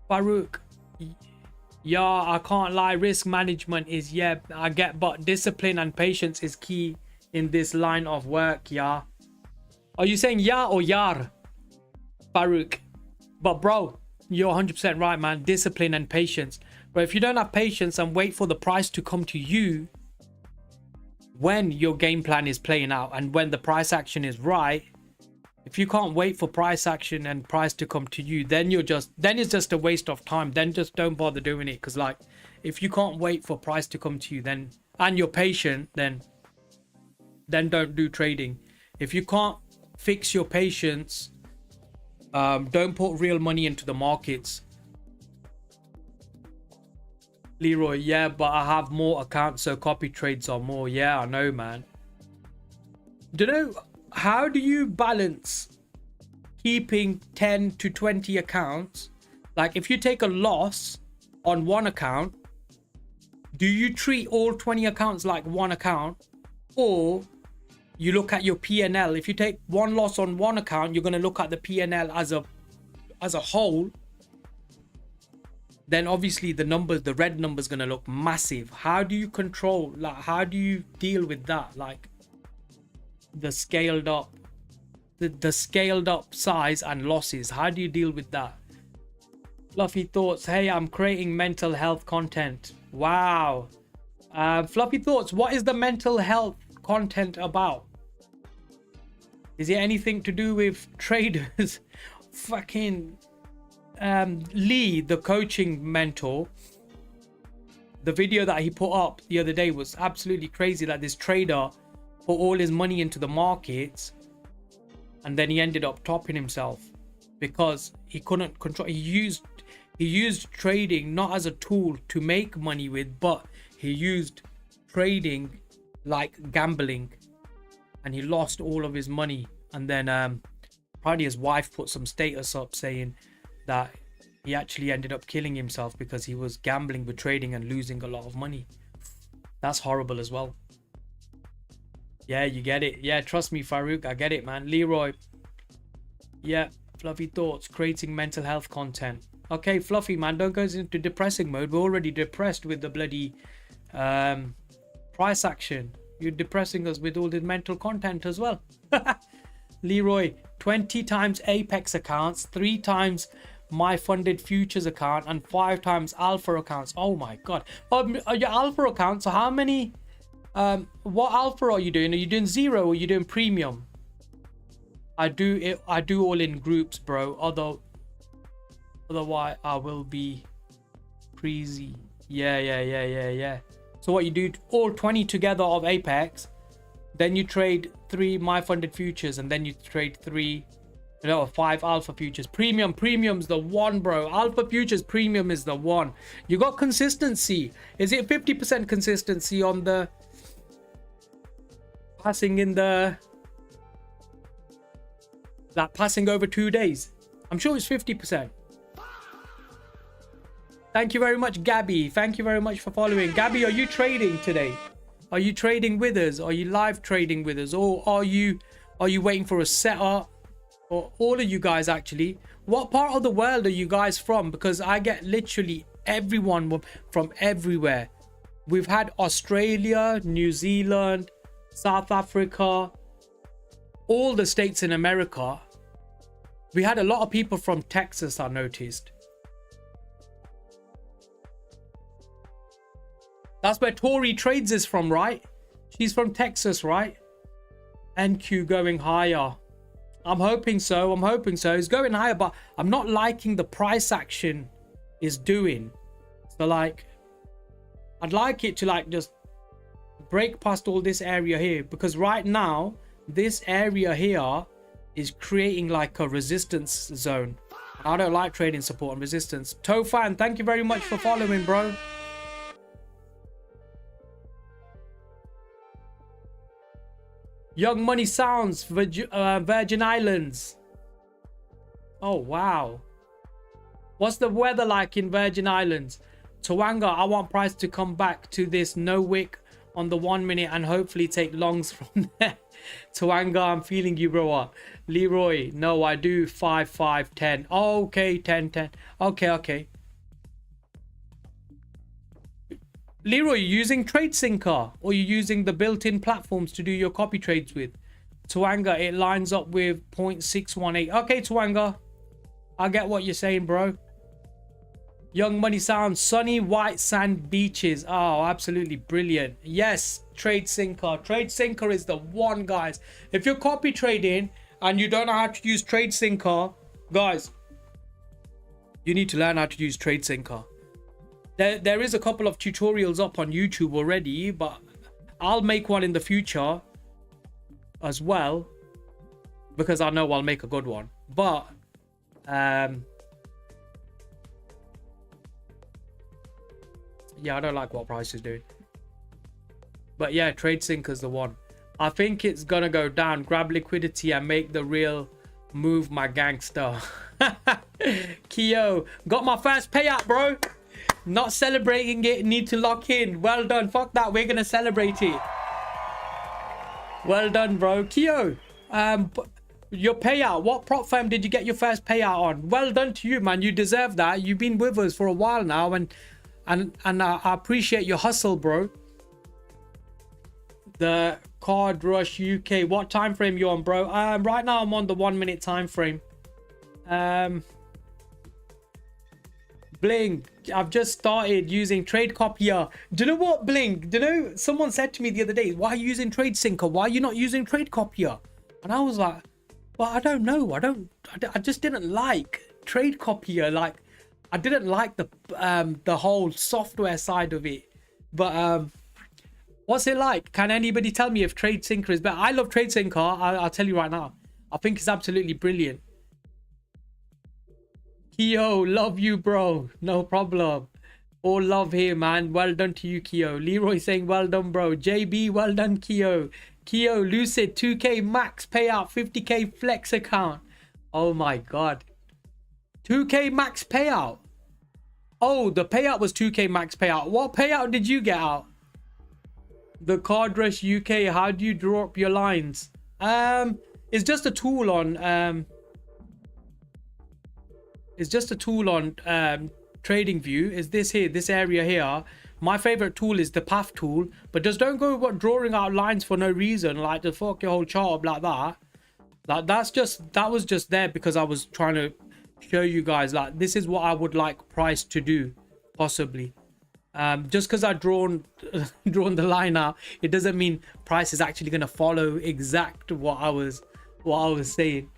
Farouk? Yeah, I can't lie, risk management is, yeah, I get, but discipline and patience is key in this line of work. Yeah, are you saying yeah or yar, Farouk? But bro, you're 100% right, man. Discipline and patience. But if you don't have patience and wait for the price to come to you when your game plan is playing out and when the price action is right, if you can't wait for price action and price to come to you, then it's just a waste of time. Then just don't bother doing it. Because like, if you can't wait for price to come to you, then, and you're patient, then don't do trading. If you can't fix your patience, don't put real money into the markets. Leroy, yeah, but I have more accounts, so copy trades are more. Yeah, I know, man. Do you know, how do you balance keeping 10 to 20 accounts? Like, if you take a loss on one account, do you treat all 20 accounts like one account? Or you look at your P&L. If you take one loss on one account, you're going to look at the P&L as a whole. Then obviously the numbers, the red number is going to look massive. How do you control, like, how do you deal with that? Like the scaled up, the scaled up size and losses. How do you deal with that? Fluffy Thoughts. Hey, I'm creating mental health content. Wow. Fluffy Thoughts, what is the mental health content about? Is it anything to do with traders? Fucking Lee, the coaching mentor, the video that he put up the other day was absolutely crazy. Like, this trader put all his money into the markets and then he ended up topping himself because he couldn't control. He used trading not as a tool to make money with, but he used trading like gambling, and he lost all of his money. And then probably his wife put some status up saying that he actually ended up killing himself because he was gambling with trading and losing a lot of money. That's horrible as well. Yeah, you get it. Yeah, trust me, Farouk, I get it, man. Leroy, yeah, Fluffy Thoughts, creating mental health content. Okay, Fluffy, man, don't go into depressing mode. We're already depressed with the bloody price action. You're depressing us with all the mental content as well. Leroy, 20 times Apex accounts, 3 times my funded futures account, and 5 times alpha accounts. Oh my god. Your alpha accounts, so how many what alpha are you doing? Are you doing 0 or are you doing premium? I do all in groups, bro. Otherwise I will be crazy. Yeah. So what you do, all 20 together of Apex, then you trade 3 my funded futures, and then you trade 5 alpha futures. Premium's the one, bro. Alpha futures premium is the one. You got consistency. Is it 50% consistency on the passing in the passing over 2 days? I'm sure it's 50%. Thank you very much, Gabby. Thank you very much for following. Gabby, are you trading today? Are you trading with us? Are you live trading with us? Or are you waiting for a setup? Or all of you guys, actually. What part of the world are you guys from? Because I get literally everyone from everywhere. We've had Australia, New Zealand, South Africa, all the states in America. We had a lot of people from Texas, I noticed. That's where Tori Trades is from, right? She's from Texas, right? NQ going higher. I'm hoping so. It's going higher, but I'm not liking the price action is doing. So like, I'd like it to like just break past all this area here, because right now this area here is creating like a resistance zone. I don't like trading support and resistance. Tofan, thank you very much for following, bro. Young Money Sounds, Virgin Islands. Oh wow, what's the weather like in Virgin Islands? Tawanga, I want price to come back to this no wick on the 1 minute and hopefully take longs from there. Tawanga, I'm feeling you, bro. Leroy, no, I do 5 5 10. Oh, okay, 10 10. Okay. Leroy, you using TradeSync or you using the built-in platforms to do your copy trades with? Tawanga, it lines up with 0.618. Okay, Tawanga, I get what you're saying, bro. Young Money Sounds, sunny white sand beaches. Oh, absolutely brilliant. Yes, TradeSync. TradeSync is the one, guys. If you're copy trading and you don't know how to use TradeSync, guys, you need to learn how to use TradeSync. There is a couple of tutorials up on YouTube already, but I'll make one in the future as well, because I know I'll make a good one. But yeah, I don't like what price is doing. But yeah, TradeSync is the one. I think it's gonna go down. Grab liquidity and make the real move, my gangster. Kyo, got my first payout, bro. Not celebrating it, need to lock in. Well done. Fuck that, we're gonna celebrate it. Well done, bro. Kyo, your payout, what prop firm did you get your first payout on? Well done to you, man. You deserve that. You've been with us for a while now, and I appreciate your hustle, bro. The Card Rush UK, what time frame you on, bro? Right now I'm on the 1 minute time frame. Bling, I've just started using Trade Copier. Do you know what, Bling? Do you know, someone said to me the other day, why are you using TradeSync? Why are you not using Trade Copier? And I was like, well, I don't know. I just didn't like Trade Copier. Like, I didn't like the whole software side of it. But what's it like? Can anybody tell me if TradeSync is better? I love TradeSync. I'll tell you right now. I think it's absolutely brilliant. Kyo, love you, bro. No problem. All love here, man. Well done to you, Kyo. Leroy saying well done, bro. JB, well done, Kyo. Kyo, Lucid, 2K max payout, 50K flex account. Oh my god. 2K max payout. Oh, the payout was 2K max payout. What payout did you get out? The Card Rush UK, how do you draw up your lines? It's just a tool on TradingView. Is this here, this area here. My favorite tool is the path tool, but just don't go about drawing out lines for no reason, like to fuck your whole chart up like that. Like that was just there because I was trying to show you guys, like, this is what I would like price to do, possibly. Just because I drawn the line out, it doesn't mean price is actually going to follow exact what I was saying.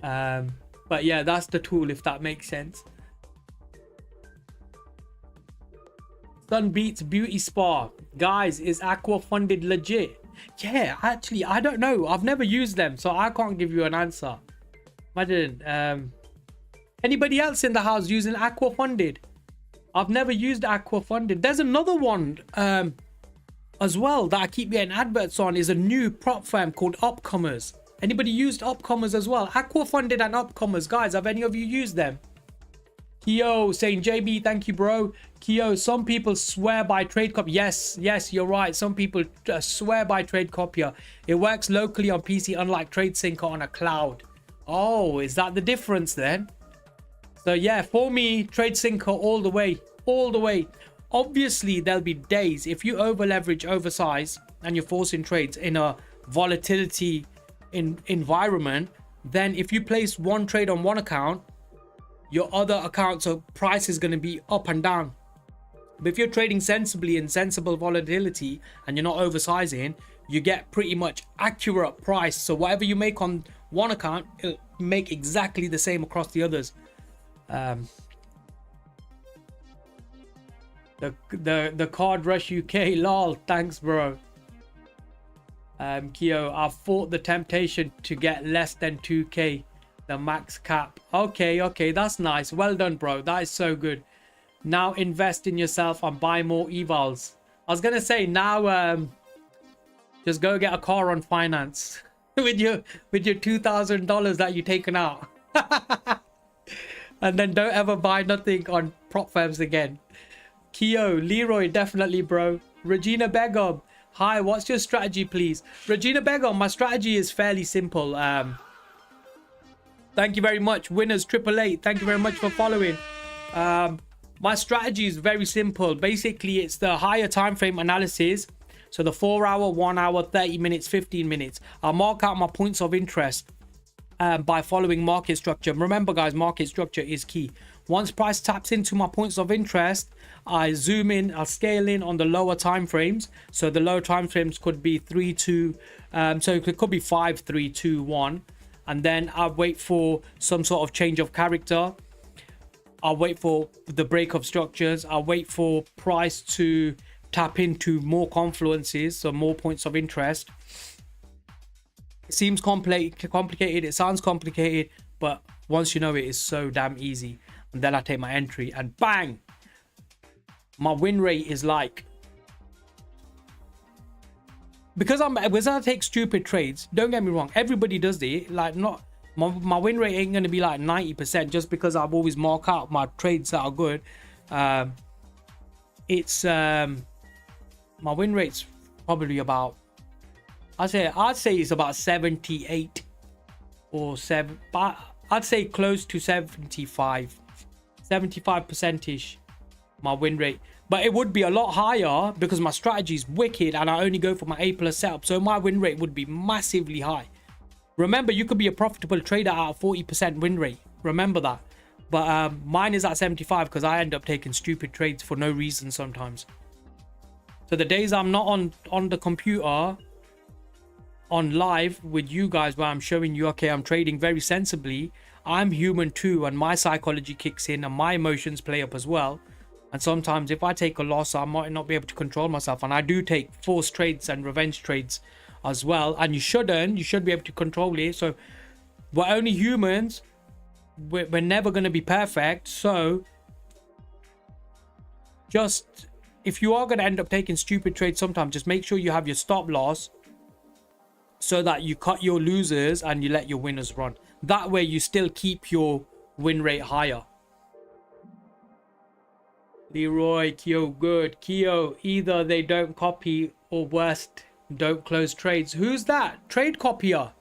But yeah, that's the tool, if that makes sense. Sun Beats Beauty Spa, guys, is Aqua funded legit? Yeah, actually, I don't know. I've never used them, so I can't give you an answer. Imagine. Anybody else in the house using Aqua funded? I've never used Aqua funded. There's another one as well that I keep getting adverts on, is a new prop firm called Upcomers. Anybody used Upcomers as well? Aqua funded and Upcomers, guys, have any of you used them? Kyo saying, JB, thank you, bro. Kyo, some people swear by Trade Copier. Yes, you're right. Some people swear by Trade Copier. It works locally on PC, unlike TradeSync on a cloud. Oh, is that the difference then? So yeah, for me, TradeSync all the way, all the way. Obviously, there'll be days if you over leverage, oversize, and you're forcing trades in a volatility environment. Then if you place one trade on one account, your other accounts, so price is going to be up and down. But if you're trading sensibly in sensible volatility and you're not oversizing, you get pretty much accurate price. So whatever you make on one account, it'll make exactly the same across the others. The Card Rush UK, lol. Thanks, bro. Kyo, I fought the temptation to get less than 2k, the max cap. Okay, that's nice. Well done, bro. That is so good. Now invest in yourself and buy more evals. I was gonna say now just go get a car on finance with your $2,000 that you taken out. And then don't ever buy nothing on prop firms again. Kyo, Leroy, definitely, bro. Regina Begum, hi, what's your strategy, please? Regina Begum, my strategy is fairly simple. Thank you very much. Winners 888, thank you very much for following. My strategy is very simple. Basically, it's the higher time frame analysis. So the 4 hour, 1 hour, 30 minutes, 15 minutes. I'll mark out my points of interest by following market structure. Remember, guys, market structure is key. Once price taps into my points of interest, I zoom in, I'll scale in on the lower time frames. So the lower time frames could be 3, 2, so it could be 5, 3, 2, 1. And then I'll wait for some sort of change of character. I'll wait for the break of structures. I'll wait for price to tap into more confluences, so more points of interest. It seems complicated. It sounds complicated, but once you know it, it's so damn easy. And then I take my entry and bang, my win rate is like, because I take stupid trades. Don't get me wrong, everybody does it. Like, not my win rate ain't gonna be like 90% just because I've always marked out my trades that are good. It's my win rate's probably about, I'd say it's about 78 or 7, but I'd say close to 75% ish, my win rate. But it would be a lot higher because my strategy is wicked and I only go for my A+ setup, so my win rate would be massively high. Remember, you could be a profitable trader at a 40% win rate. Remember that. But mine is at 75 because I end up taking stupid trades for no reason sometimes. So the days I'm not on the computer, on live with you guys, where I'm showing you, okay, I'm trading very sensibly, I'm human too, and my psychology kicks in and my emotions play up as well. And sometimes if I take a loss, I might not be able to control myself. And I do take forced trades and revenge trades as well. And you should be able to control it. So we're only humans. We're never going to be perfect. So just, if you are going to end up taking stupid trades sometimes, just make sure you have your stop loss so that you cut your losers and you let your winners run. That way you still keep your win rate higher. Leroy, Kyo, good. Kyo, either they don't copy or worst, don't close trades. Who's that? Trade copier.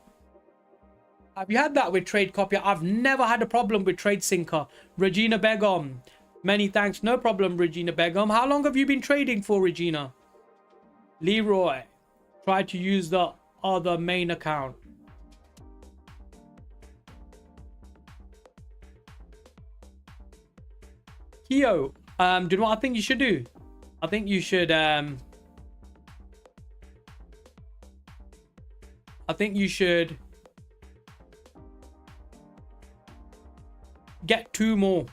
Have you had that with trade copier? I've never had a problem with trade syncer. Regina Begum, many thanks. No problem, Regina Begum. How long have you been trading for, Regina? Leroy, try to use the other main account. Kyo, do you know what I think you should do? I think you should get 2 more,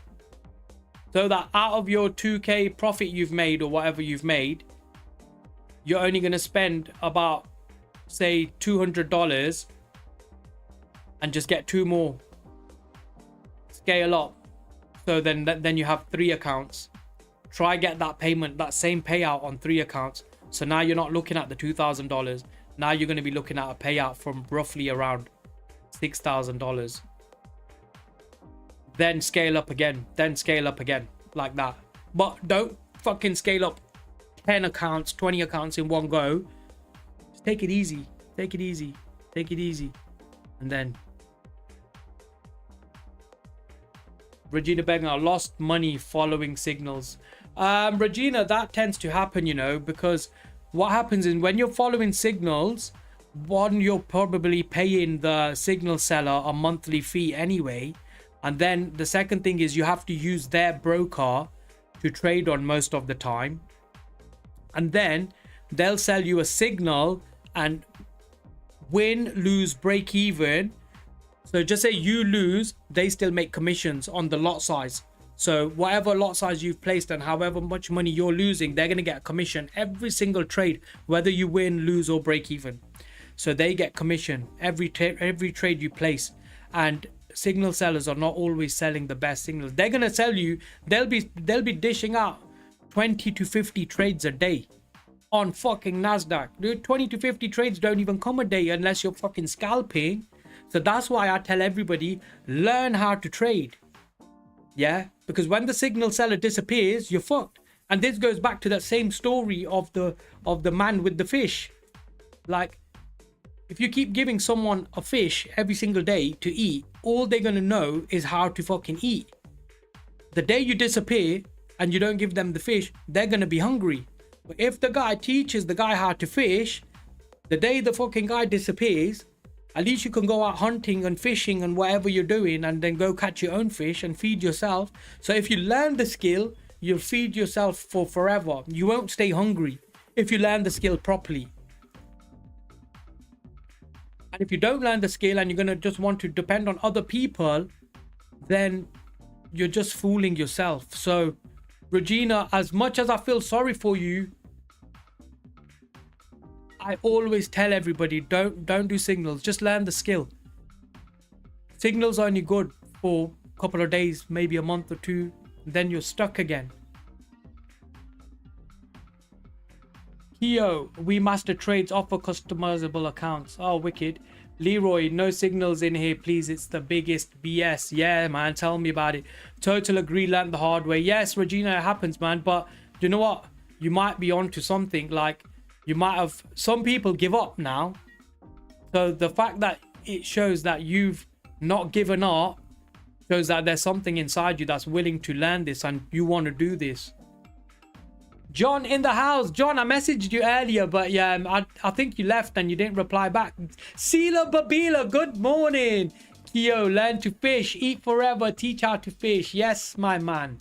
so that out of your 2k profit you've made or whatever you've made, you're only going to spend about, say, $200 and just get 2 more. Scale up. So then you have 3 accounts. Try get that payment, that same payout on 3 accounts. So now you're not looking at the $2,000. Now you're going to be looking at a payout from roughly around $6,000. Then scale up again. Then scale up again. Like that. But don't fucking scale up 10 accounts, 20 accounts in one go. Just take it easy. Take it easy. Take it easy. And then Regina Beggar, lost money following signals. Regina, that tends to happen, you know, because what happens is when you're following signals, one, you're probably paying the signal seller a monthly fee anyway. And then the second thing is you have to use their broker to trade on most of the time. And then they'll sell you a signal and win, lose, break even. So just say you lose, they still make commissions on the lot size. So whatever lot size you've placed and however much money you're losing, they're going to get a commission every single trade, whether you win, lose or break even. So they get commission every trade you place. And signal sellers are not always selling the best signals. They're going to sell you, they'll be dishing out 20 to 50 trades a day on fucking NASDAQ. Dude, 20 to 50 trades don't even come a day unless you're fucking scalping. So that's why I tell everybody, learn how to trade. Yeah, because when the signal seller disappears, you're fucked. And this goes back to that same story of the man with the fish. Like, if you keep giving someone a fish every single day to eat, all they're gonna know is how to fucking eat. The day you disappear and you don't give them the fish, they're gonna be hungry. But if the guy teaches the guy how to fish, the day the fucking guy disappears, at least you can go out hunting and fishing and whatever you're doing, and then go catch your own fish and feed yourself. So if you learn the skill, you'll feed yourself for forever. You won't stay hungry if you learn the skill properly. And if you don't learn the skill and you're going to just want to depend on other people, then you're just fooling yourself. So Regina, as much as I feel sorry for you, I always tell everybody, don't do signals, just learn the skill. Signals are only good for a couple of days, maybe a month or two, then you're stuck again. Keo, we master trades, offer customizable accounts. Oh, wicked. Leroy, no signals in here, please. It's the biggest BS. Yeah, man, tell me about it. Total agree, learned the hard way. Yes, Regina, it happens, man. But you know what? You might be onto something. Like, you might have, some people give up now. So the fact that it shows that you've not given up shows that there's something inside you that's willing to learn this and you want to do this. John in the house. John, I messaged you earlier, but yeah, I think you left and you didn't reply back. Sila Babila, good morning. Keo, learn to fish, eat forever, teach how to fish. Yes, my man.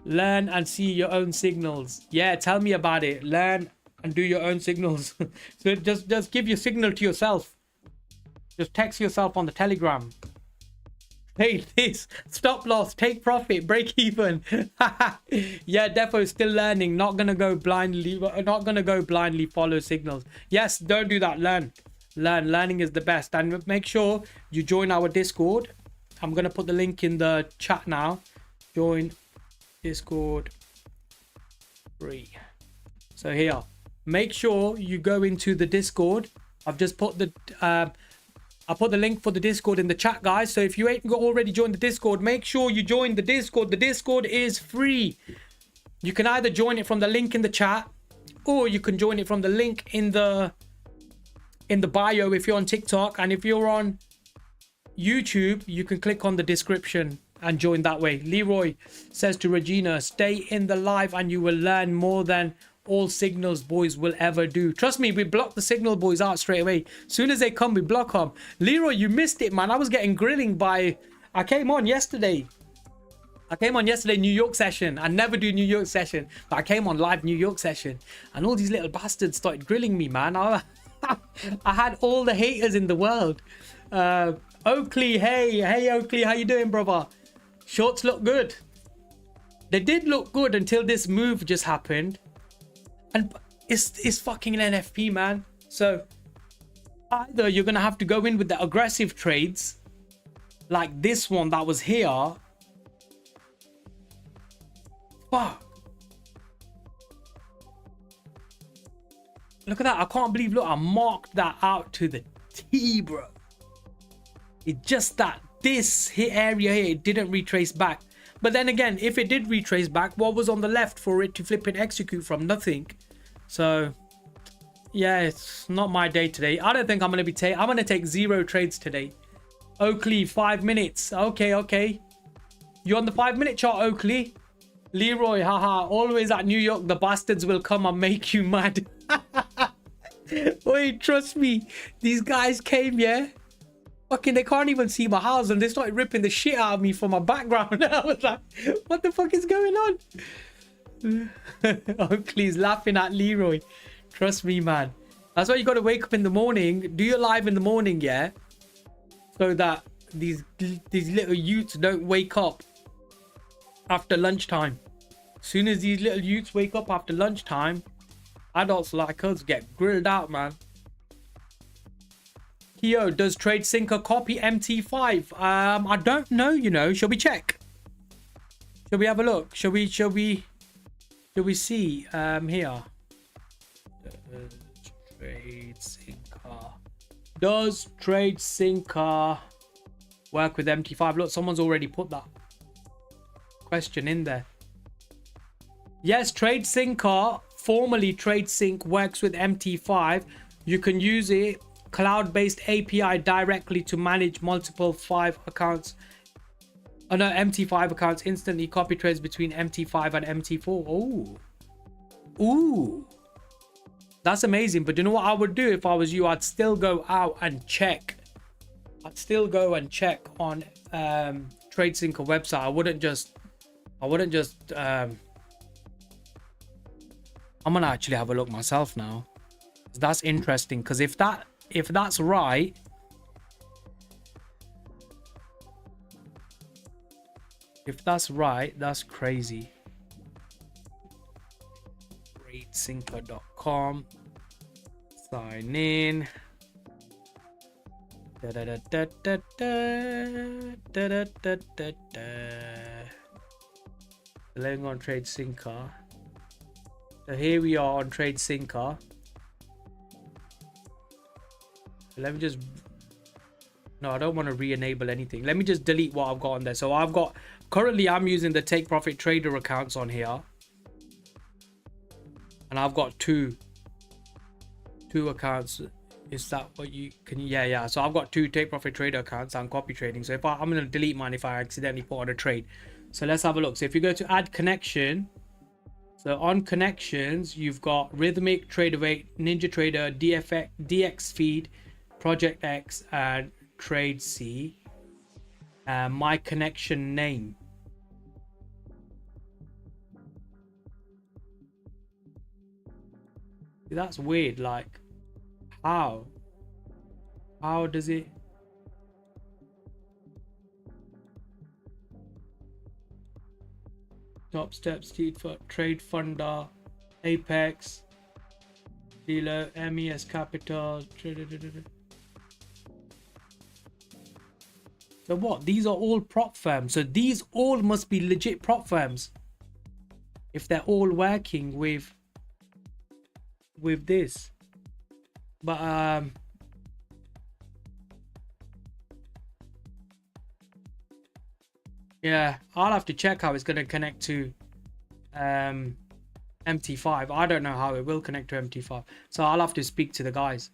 Learn and see your own signals. Yeah, tell me about it. Learn and do your own signals. So just give your signal to yourself. Just text yourself on the Telegram. Hey, this stop loss, take profit, break even. Yeah, defo still learning. Not gonna go blindly follow signals. Yes, don't do that. Learning is the best. And make sure you join our Discord. I'm gonna put the link in the chat now. Join Discord free. So here, make sure you go into the Discord. I've just put the I put the link for the Discord in the chat, guys. So if you ain't already joined the Discord, make sure you join the Discord. The Discord is free. You can either join it from the link in the chat, or you can join it from the link in the bio if you're on TikTok. And if you're on YouTube, you can click on the description and join that way. Leroy says to Regina, stay in the live and you will learn more than all signals boys will ever do. Trust me, we block the signal boys out straight away. Soon as they come, we block them. Leroy, you missed it, man. I was getting grilling by... I came on yesterday, New York session. I never do New York session, but I came on live New York session and all these little bastards started grilling me, man. I had all the haters in the world. Oakley, hey Oakley, how you doing, brother? Shorts look good. They did look good until this move just happened. And it's fucking an NFP, man. So either you're going to have to go in with the aggressive trades like this one that was here. Fuck. Look at that. I can't believe, look, I marked that out to the T, bro. It's just that this area here, it didn't retrace back. But then again, if it did retrace back, what was on the left for it to flip and execute from? Nothing. So yeah, it's not my day today. I don't think I'm going to be I'm going to take 0 trades today. Oakley, 5 minutes. Okay. You on the 5-minute chart, Oakley? Leroy, haha, always at New York, the bastards will come and make you mad. Wait, trust me. These guys came, yeah? Fucking, they can't even see my house and they started ripping the shit out of me from my background. I was like, what the fuck is going on? Oakley's laughing at Leroy. Trust me, man. That's why you got to wake up in the morning. Do your live in the morning, yeah? So that these little youths don't wake up after lunchtime. As soon as these little youths wake up after lunchtime, adults like us get grilled out, man. Keo, does TradeSyncer copy MT5? I don't know, you know. Shall we check? Shall we have a look? Shall we see here? TradeSyncer. Does TradeSyncer work with MT5? Look, someone's already put that question in there. Yes, TradeSyncer, formerly TradeSync, works with MT5. You can use it cloud-based API directly to manage multiple MT5 accounts, instantly copy trades between MT5 and MT4. Ooh, that's amazing. But you know what I would do if I was you? I'd still go out and check. I'd still go and check on TradeSyncer website. I wouldn't just I'm gonna actually have a look myself now. That's interesting, because if that's right, that's crazy. TradeSyncer.com. Sign in. Playing on TradeSyncer. So here we are on TradeSyncer. Let me just, no, I don't want to re-enable anything. Let me just delete what I've got on there. So I've got, currently I'm using the Take Profit Trader accounts on here. And I've got two accounts. Is that what you can? Yeah. So I've got two Take Profit Trader accounts. I'm copy trading. So if I'm going to delete mine if I accidentally put on a trade. So let's have a look. So if you go to add connection, so on connections, you've got Rhythmic, Trader8, Ninja Trader, DX Feed, Project X, and Trade C. My connection name. That's weird. Like, how does it? Top Steps, Trade Funder, Apex, Dealer, MES Capital. So what? These are all prop firms. So these all must be legit prop firms. If they're all working with this. But yeah, I'll have to check how it's going to connect to MT5. I don't know how it will connect to MT5. So I'll have to speak to the guys.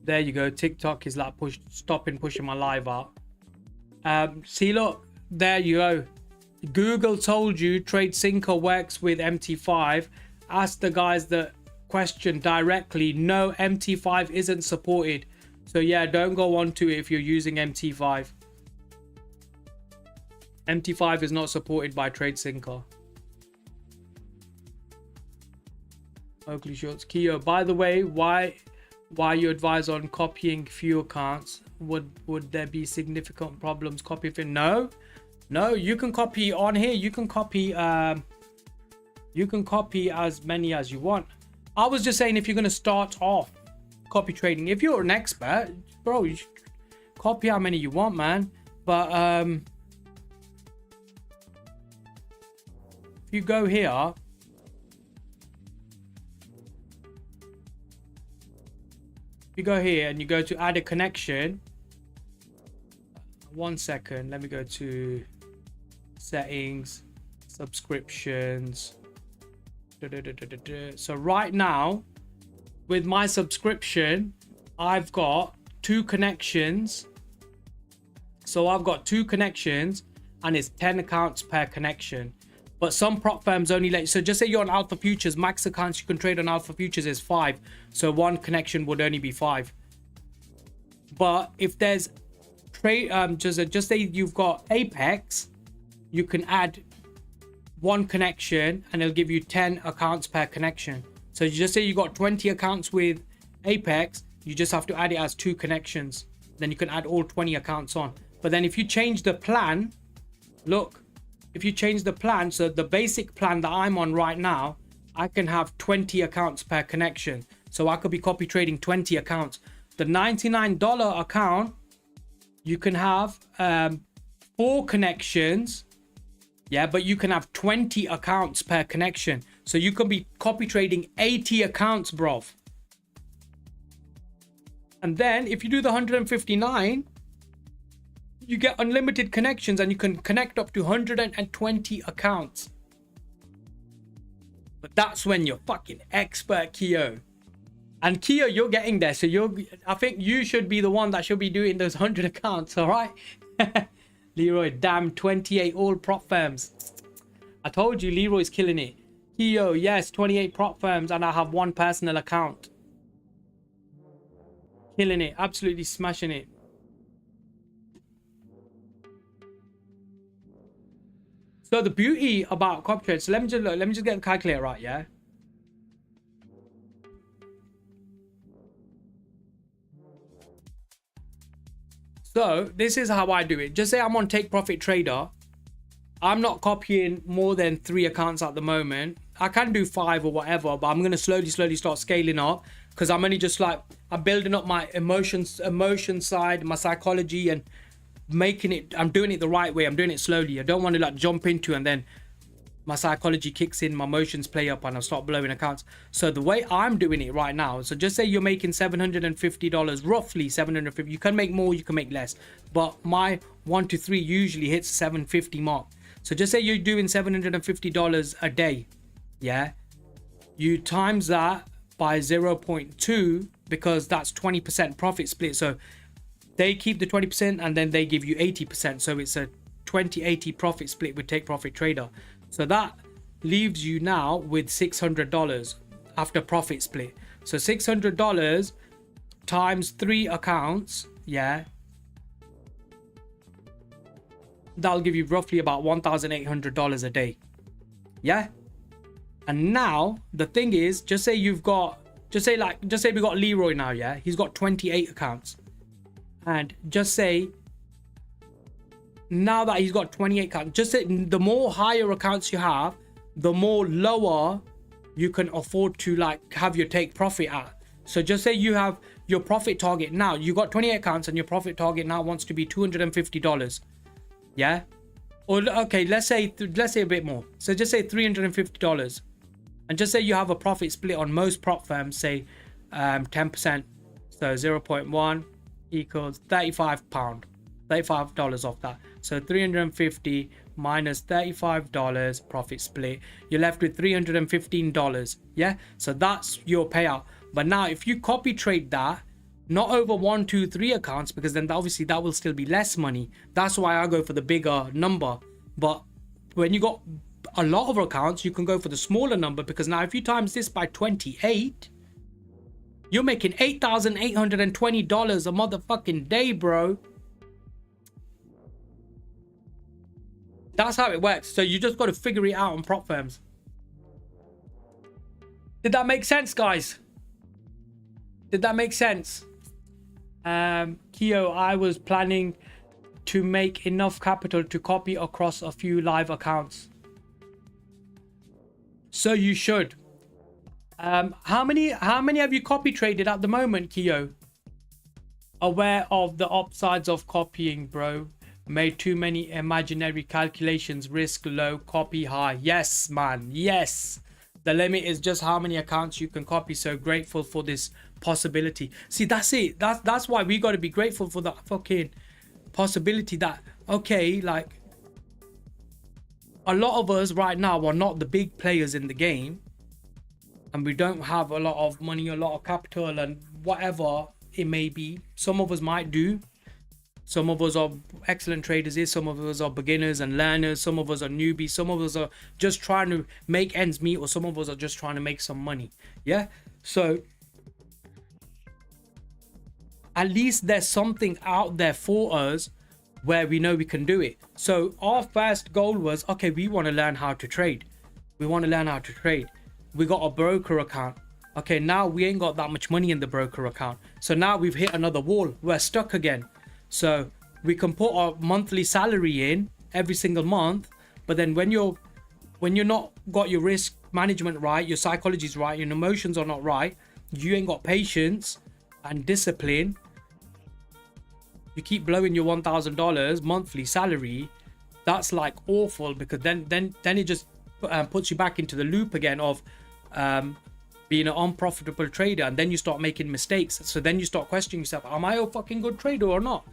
There you go. TikTok is like stopping pushing my live out. See, look, there you go. Google told you TradeSyncer works with MT5. Ask the guys the question directly. No, MT5 isn't supported. So yeah, don't go on to it if you're using MT5. MT5 is not supported by TradeSyncer. Oakley Shorts. Keo, by the way, why you advise on copying few accounts? Would there be significant problems copying? No, you can copy on here. You can copy as many as you want. I was just saying, if you're going to start off copy trading, if you're an expert, bro, you should copy how many you want, man. But if you go here, and you go to add a connection. 1 second, let me go to settings, subscriptions. So right now, with my subscription, I've got 2 connections. So I've got 2 connections, and it's 10 accounts per connection. But some prop firms only let you, so just say you're on Alpha Futures, max accounts you can trade on Alpha Futures is 5. So 1 connection would only be 5. But if there's trade, just say you've got Apex, you can add one connection and it'll give you 10 accounts per connection. So you just say you got 20 accounts with Apex, you just have to add it as 2 connections. Then you can add all 20 accounts on. But then if you change the plan, look, if you change the plan, so the basic plan that I'm on right now, I can have 20 accounts per connection. So I could be copy trading 20 accounts. The $99 account, you can have 4 connections. Yeah, but you can have 20 accounts per connection. So you can be copy trading 80 accounts, bruv. And then if you do the 159, you get unlimited connections and you can connect up to 120 accounts. But that's when you're fucking expert, Keo. And Keo, you're getting there. So I think you should be the one that should be doing those 100 accounts, all right? Leroy, damn, 28 all prop firms. I told you Leroy's killing it. Keo, yes, 28 prop firms and I have 1 personal account. Killing it, absolutely smashing it. So the beauty about copy trade, so let me just get the calculator right, yeah? So this is how I do it. Just say I'm on Take Profit Trader. I'm not copying more than 3 accounts at the moment. I can do 5 or whatever, but I'm going to slowly start scaling up because I'm only just like, I'm building up my emotion side, my psychology, and making it, I'm doing it the right way. I'm doing it slowly. I don't want to like jump into and then my psychology kicks in, my emotions play up and I start blowing accounts. So the way I'm doing it right now, so just say you're making $750, roughly 750. You can make more, you can make less, but my 1 to 3 usually hits 750 mark. So just say you're doing $750 a day. Yeah, you times that by 0.2 because that's 20% profit split. So they keep the 20% and then they give you 80%. So it's a 20-80 profit split with Take Profit Trader. So that leaves you now with $600 after profit split. So $600 times 3 accounts, yeah, that'll give you roughly about $1,800 a day. Yeah. And now the thing is, just say we got Leroy now, yeah, he's got 28 accounts. And just say now that he's got 28 accounts, just say the more higher accounts you have, the more lower you can afford to like have your take profit at. So just say you have your profit target now, you got 28 accounts and your profit target now wants to be $250. Yeah, or okay, let's say a bit more. So just say $350, and just say you have a profit split on most prop firms, say 10%. So 0.1 equals $35 off that. So 350 minus $35 profit split, you're left with $315. Yeah, so that's your payout. But now if you copy trade that, not over 1, 2, 3 accounts, because then obviously that will still be less money. That's why I go for the bigger number. But when you got a lot of accounts, you can go for the smaller number, because now if you times this by 28, you're making $8,820 a motherfucking day, bro. That's how it works. So you just got to figure it out on prop firms. Did that make sense, guys? Did that make sense? Keo, I was planning to make enough capital to copy across a few live accounts. So you should. How many have you copy traded at the moment, Keo? Aware of the upsides of copying, bro. Made too many imaginary calculations. Risk low, copy high. Yes, man. Yes. The limit is just how many accounts you can copy. So grateful for this possibility. See, that's it. That's why we got to be grateful for that fucking possibility that, okay, like a lot of us right now are not the big players in the game, and we don't have a lot of money, a lot of capital, and whatever it may be. Some of us might do. Some of us are excellent traders. Some of us are beginners and learners. Some of us are newbies. Some of us are just trying to make ends meet, or some of us are just trying to make some money. Yeah. So at least there's something out there for us where we know we can do it. So our first goal was, okay, we want to learn how to trade. We want to learn how to trade. We got a broker account. Okay, now we ain't got that much money in the broker account. So now we've hit another wall. We're stuck again. So we can put our monthly salary in every single month, but then when you're not got your risk management right, your psychology's right, your emotions are not right, you ain't got patience and discipline, you keep blowing your $1,000 monthly salary. That's like awful, because then it just puts you back into the loop again of being an unprofitable trader, and then you start making mistakes. So then you start questioning yourself, am I a fucking good trader or not?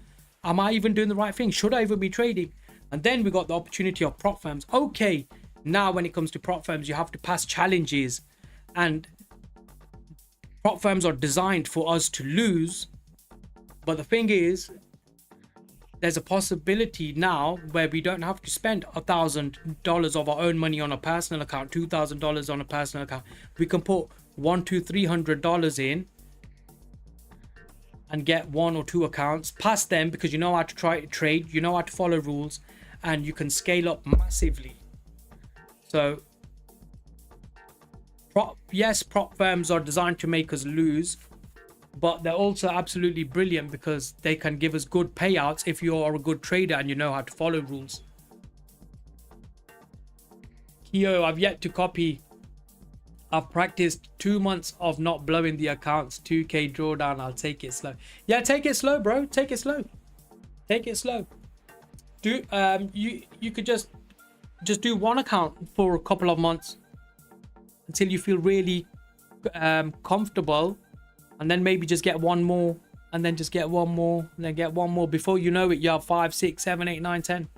Am I even doing the right thing? Should I even be trading? And then we got the opportunity of prop firms. Okay, now when it comes to prop firms, you have to pass challenges, and prop firms are designed for us to lose. But the thing is, there's a possibility now where we don't have to spend $1,000 of our own money on a personal account, $2,000 on a personal account. We can put $100, $200, $300 in and get 1 or 2 accounts, pass them, because you know how to trade, you know how to follow rules, and you can scale up massively. So prop firms are designed to make us lose, but they're also absolutely brilliant because they can give us good payouts if you are a good trader and you know how to follow rules. Kyo, I've yet to copy. I've practiced 2 months of not blowing the accounts. 2k drawdown. I'll take it slow. Yeah, take it slow, bro. Take it slow. Take it slow. Do you could just do 1 account for a couple of months until you feel really comfortable. And then maybe just get 1 more, and then just get 1 more, and then get 1 more. Before you know it, you have 5, 6, 7, 8, 9, 10.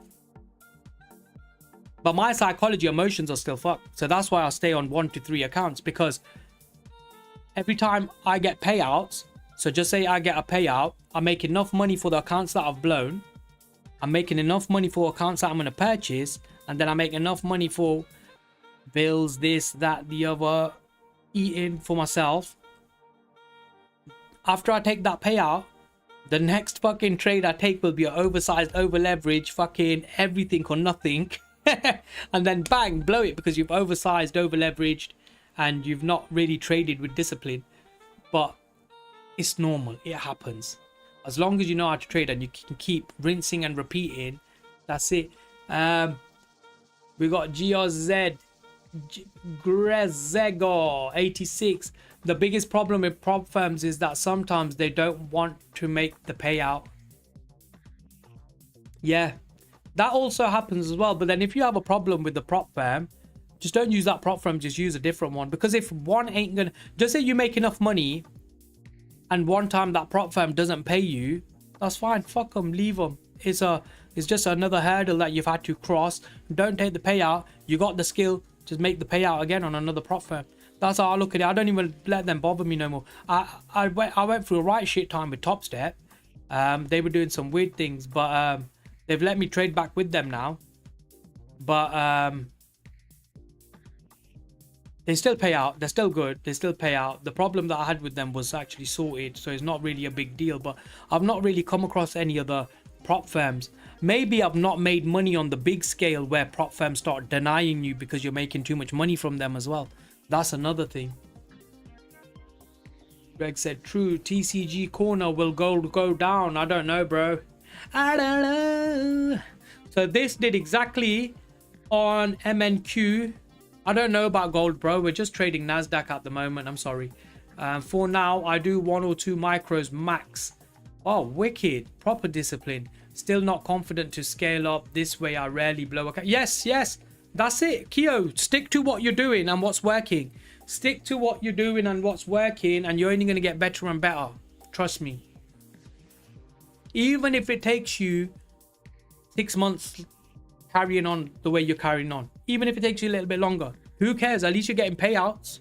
But my psychology, emotions are still fucked. So that's why I stay on 1 to 3 accounts, because every time I get payouts, so just say I get a payout, I make enough money for the accounts that I've blown. I'm making enough money for accounts that I'm going to purchase, and then I make enough money for bills, this, that, the other, eating for myself. After I take that payout, the next fucking trade I take will be an oversized, over leveraged, fucking everything or nothing. And then bang, blow it, because you've oversized, over leveraged, and you've not really traded with discipline. But it's normal. It happens. As long as you know how to trade and you can keep rinsing and repeating, that's it. We got GRZ Grezego 86. The biggest problem with prop firms is that sometimes they don't want to make the payout. Yeah, that also happens as well. But then if you have a problem with the prop firm, just don't use that prop firm, just use a different one. Because if one ain't gonna, just say you make enough money and one time that prop firm doesn't pay you, that's fine. Fuck them, leave them. It's just another hurdle that you've had to cross. Don't take the payout. You got the skill, just make the payout again on another prop firm. That's how I look at it. I don't even let them bother me no more. I went through a right shit time with Top Step. They were doing some weird things, but they've let me trade back with them now. But they still pay out. They're still good. They still pay out. The problem that I had with them was actually sorted, so it's not really a big deal. But I've not really come across any other prop firms. Maybe I've not made money on the big scale where prop firms start denying you because you're making too much money from them as well. That's another thing. Greg said, true, TCG corner will go down. I don't know, bro. I don't know. So this did exactly on MNQ. I don't know about gold, bro. We're just trading NASDAQ at the moment. I'm sorry. For now, I do 1 or 2 micros max. Oh, wicked. Proper discipline. Still not confident to scale up. This way, I rarely blow a... Yes, yes. That's it. Kyo, stick to what you're doing and what's working. Stick to what you're doing and what's working, and you're only going to get better and better. Trust me. Even if it takes you 6 months carrying on the way you're carrying on. Even if it takes you a little bit longer. Who cares? At least you're getting payouts.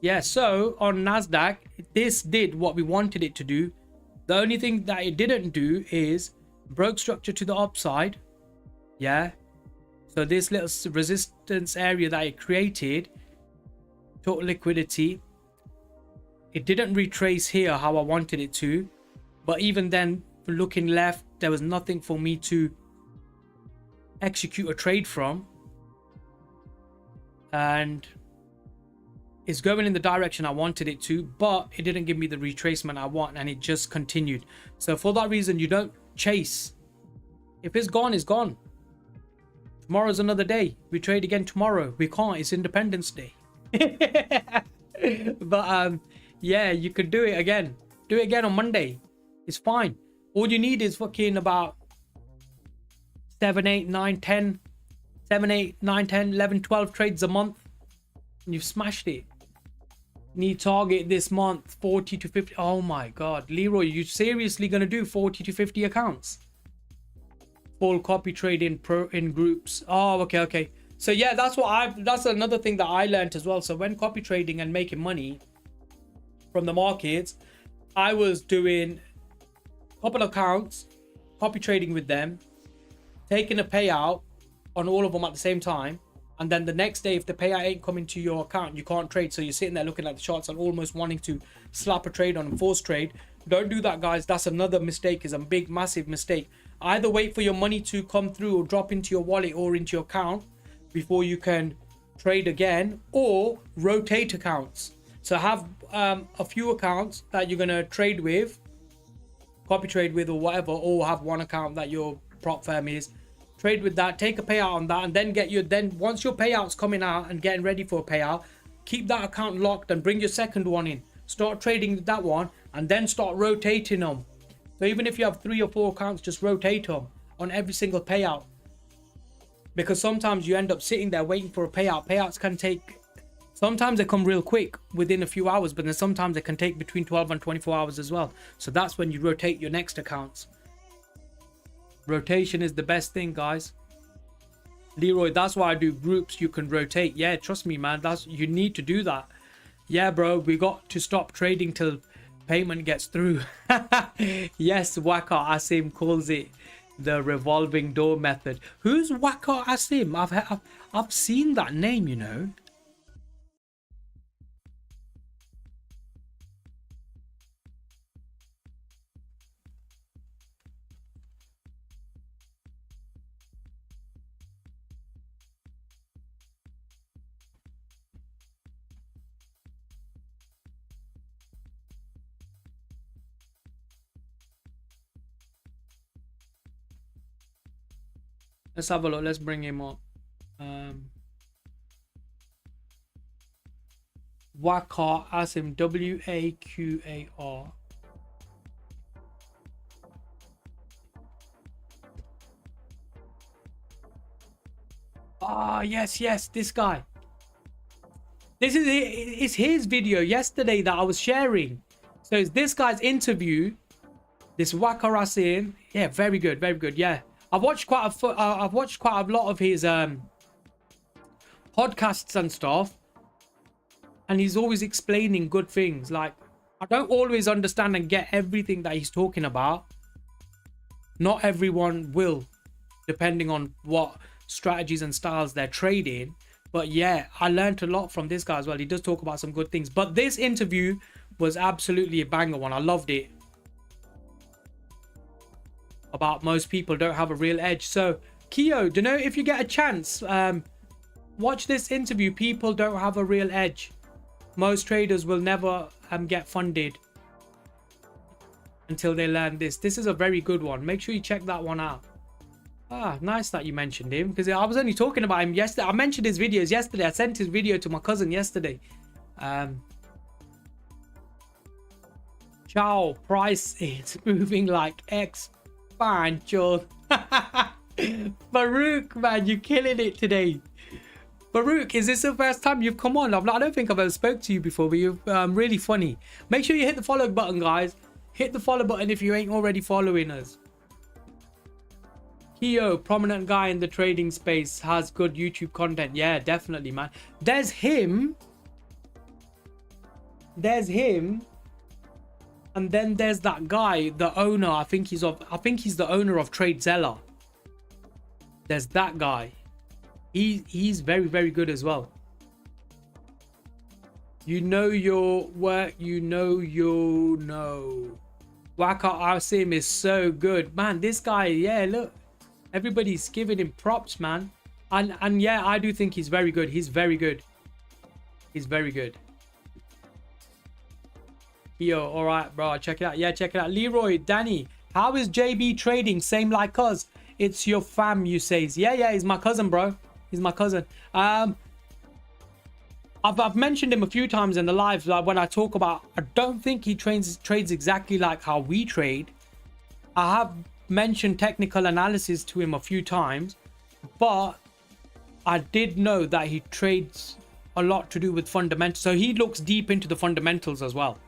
Yeah, so on NASDAQ, this did what we wanted it to do. The only thing that it didn't do is broke structure to the upside. Yeah. So this little resistance area that it created, total liquidity, It didn't retrace here how I wanted it to, but even then, looking left, there was nothing for me to execute a trade from, and it's going in the direction I wanted it to, but it didn't give me the retracement I want, and it just continued. So for that reason, you don't chase. If it's gone, it's gone. Tomorrow's another day. We trade again tomorrow. We can't. It's Independence Day. But yeah, you could do it again. Do it again on Monday. It's fine. All you need is fucking about 7, 8, 9, 10, 7, 8, 9, 10, 11, 12 trades a month, and you've smashed it. Need target this month 40 to 50. Oh my god, Leroy, you seriously gonna do 40 to 50 accounts? Full copy trade in groups. Oh, okay. So yeah, that's another thing that I learned as well. So when copy trading and making money from the markets, I was doing a couple of accounts, copy trading with them, taking a payout on all of them at the same time, and then the next day, if the payout ain't coming to your account, you can't trade. So you're sitting there looking at the charts and almost wanting to slap a trade on and force trade. Don't do that, guys. That's another mistake. Is a big, massive mistake. Either wait for your money to come through or drop into your wallet or into your account before you can trade again, or rotate accounts. So have a few accounts that you're gonna trade with, copy trade with or whatever, or have one account that your prop firm is. Trade with that, take a payout on that, and then once your payout's coming out and getting ready for a payout, keep that account locked and bring your second one in. Start trading with that one and then start rotating them. So even if you have 3 or 4 accounts, just rotate them on every single payout. Because sometimes you end up sitting there waiting for a payout. Payouts can take, sometimes they come real quick within a few hours, but then sometimes they can take between 12 and 24 hours as well. So that's when you rotate your next accounts. Rotation is the best thing, guys. Leroy, that's why I do groups. You can rotate. Yeah, trust me, man. You need to do that. Yeah, bro, we got to stop trading till payment gets through. Yes, Waka Asim calls it the revolving door method. Who's Waka Asim? I've seen that name, you know. Let's have a look. Let's bring him up. Waqar Asim, Waqar. Ah, yes, this guy. It's his video yesterday that I was sharing. So it's this guy's interview. This Waqar Asim. Yeah, very good. Yeah. I've watched quite a lot of his podcasts and stuff, and he's always explaining good things. Like, I don't always understand and get everything that he's talking about. Not everyone will, depending on what strategies and styles they're trading. But yeah, I learned a lot from this guy as well. He does talk about some good things. But this interview was absolutely a banger one. I loved it. About most people don't have a real edge. So Keo, do you know, if you get a chance, watch this interview. People don't have a real edge. Most traders will never get funded until they learn this. This is a very good one. Make sure you check that one out. Ah, nice that you mentioned him, because I was only talking about him yesterday. I mentioned his videos yesterday. I sent his video to my cousin yesterday. Ciao, price is moving like X. Fine, Joel. Farouk, man, you're killing it today. Farouk, is this the first time you've come on? I don't think I've ever spoke to you before, but you're really funny. Make sure you hit the follow button, guys. Hit the follow button if you ain't already following us. Keo, prominent guy in the trading space, has good YouTube content. Yeah, definitely, man. There's him. And then there's that guy, the owner. I think he's the owner of TradeZella. There's that guy. He's very good as well. You know your work. You know. Waka Asim is so good, man. This guy, yeah, look, everybody's giving him props, man. And yeah, I do think he's very good. He's very good. He's very good. Yo, all right, bro. Check it out. Yeah, check it out. Leroy, Danny, how is JB trading? Same like us. It's your fam, you says. Yeah, he's my cousin, bro. He's my cousin. I've mentioned him a few times in the lives, like when I talk about, I don't think he trades exactly like how we trade. I have mentioned technical analysis to him a few times, but I did know that he trades a lot to do with fundamentals. So he looks deep into the fundamentals as well.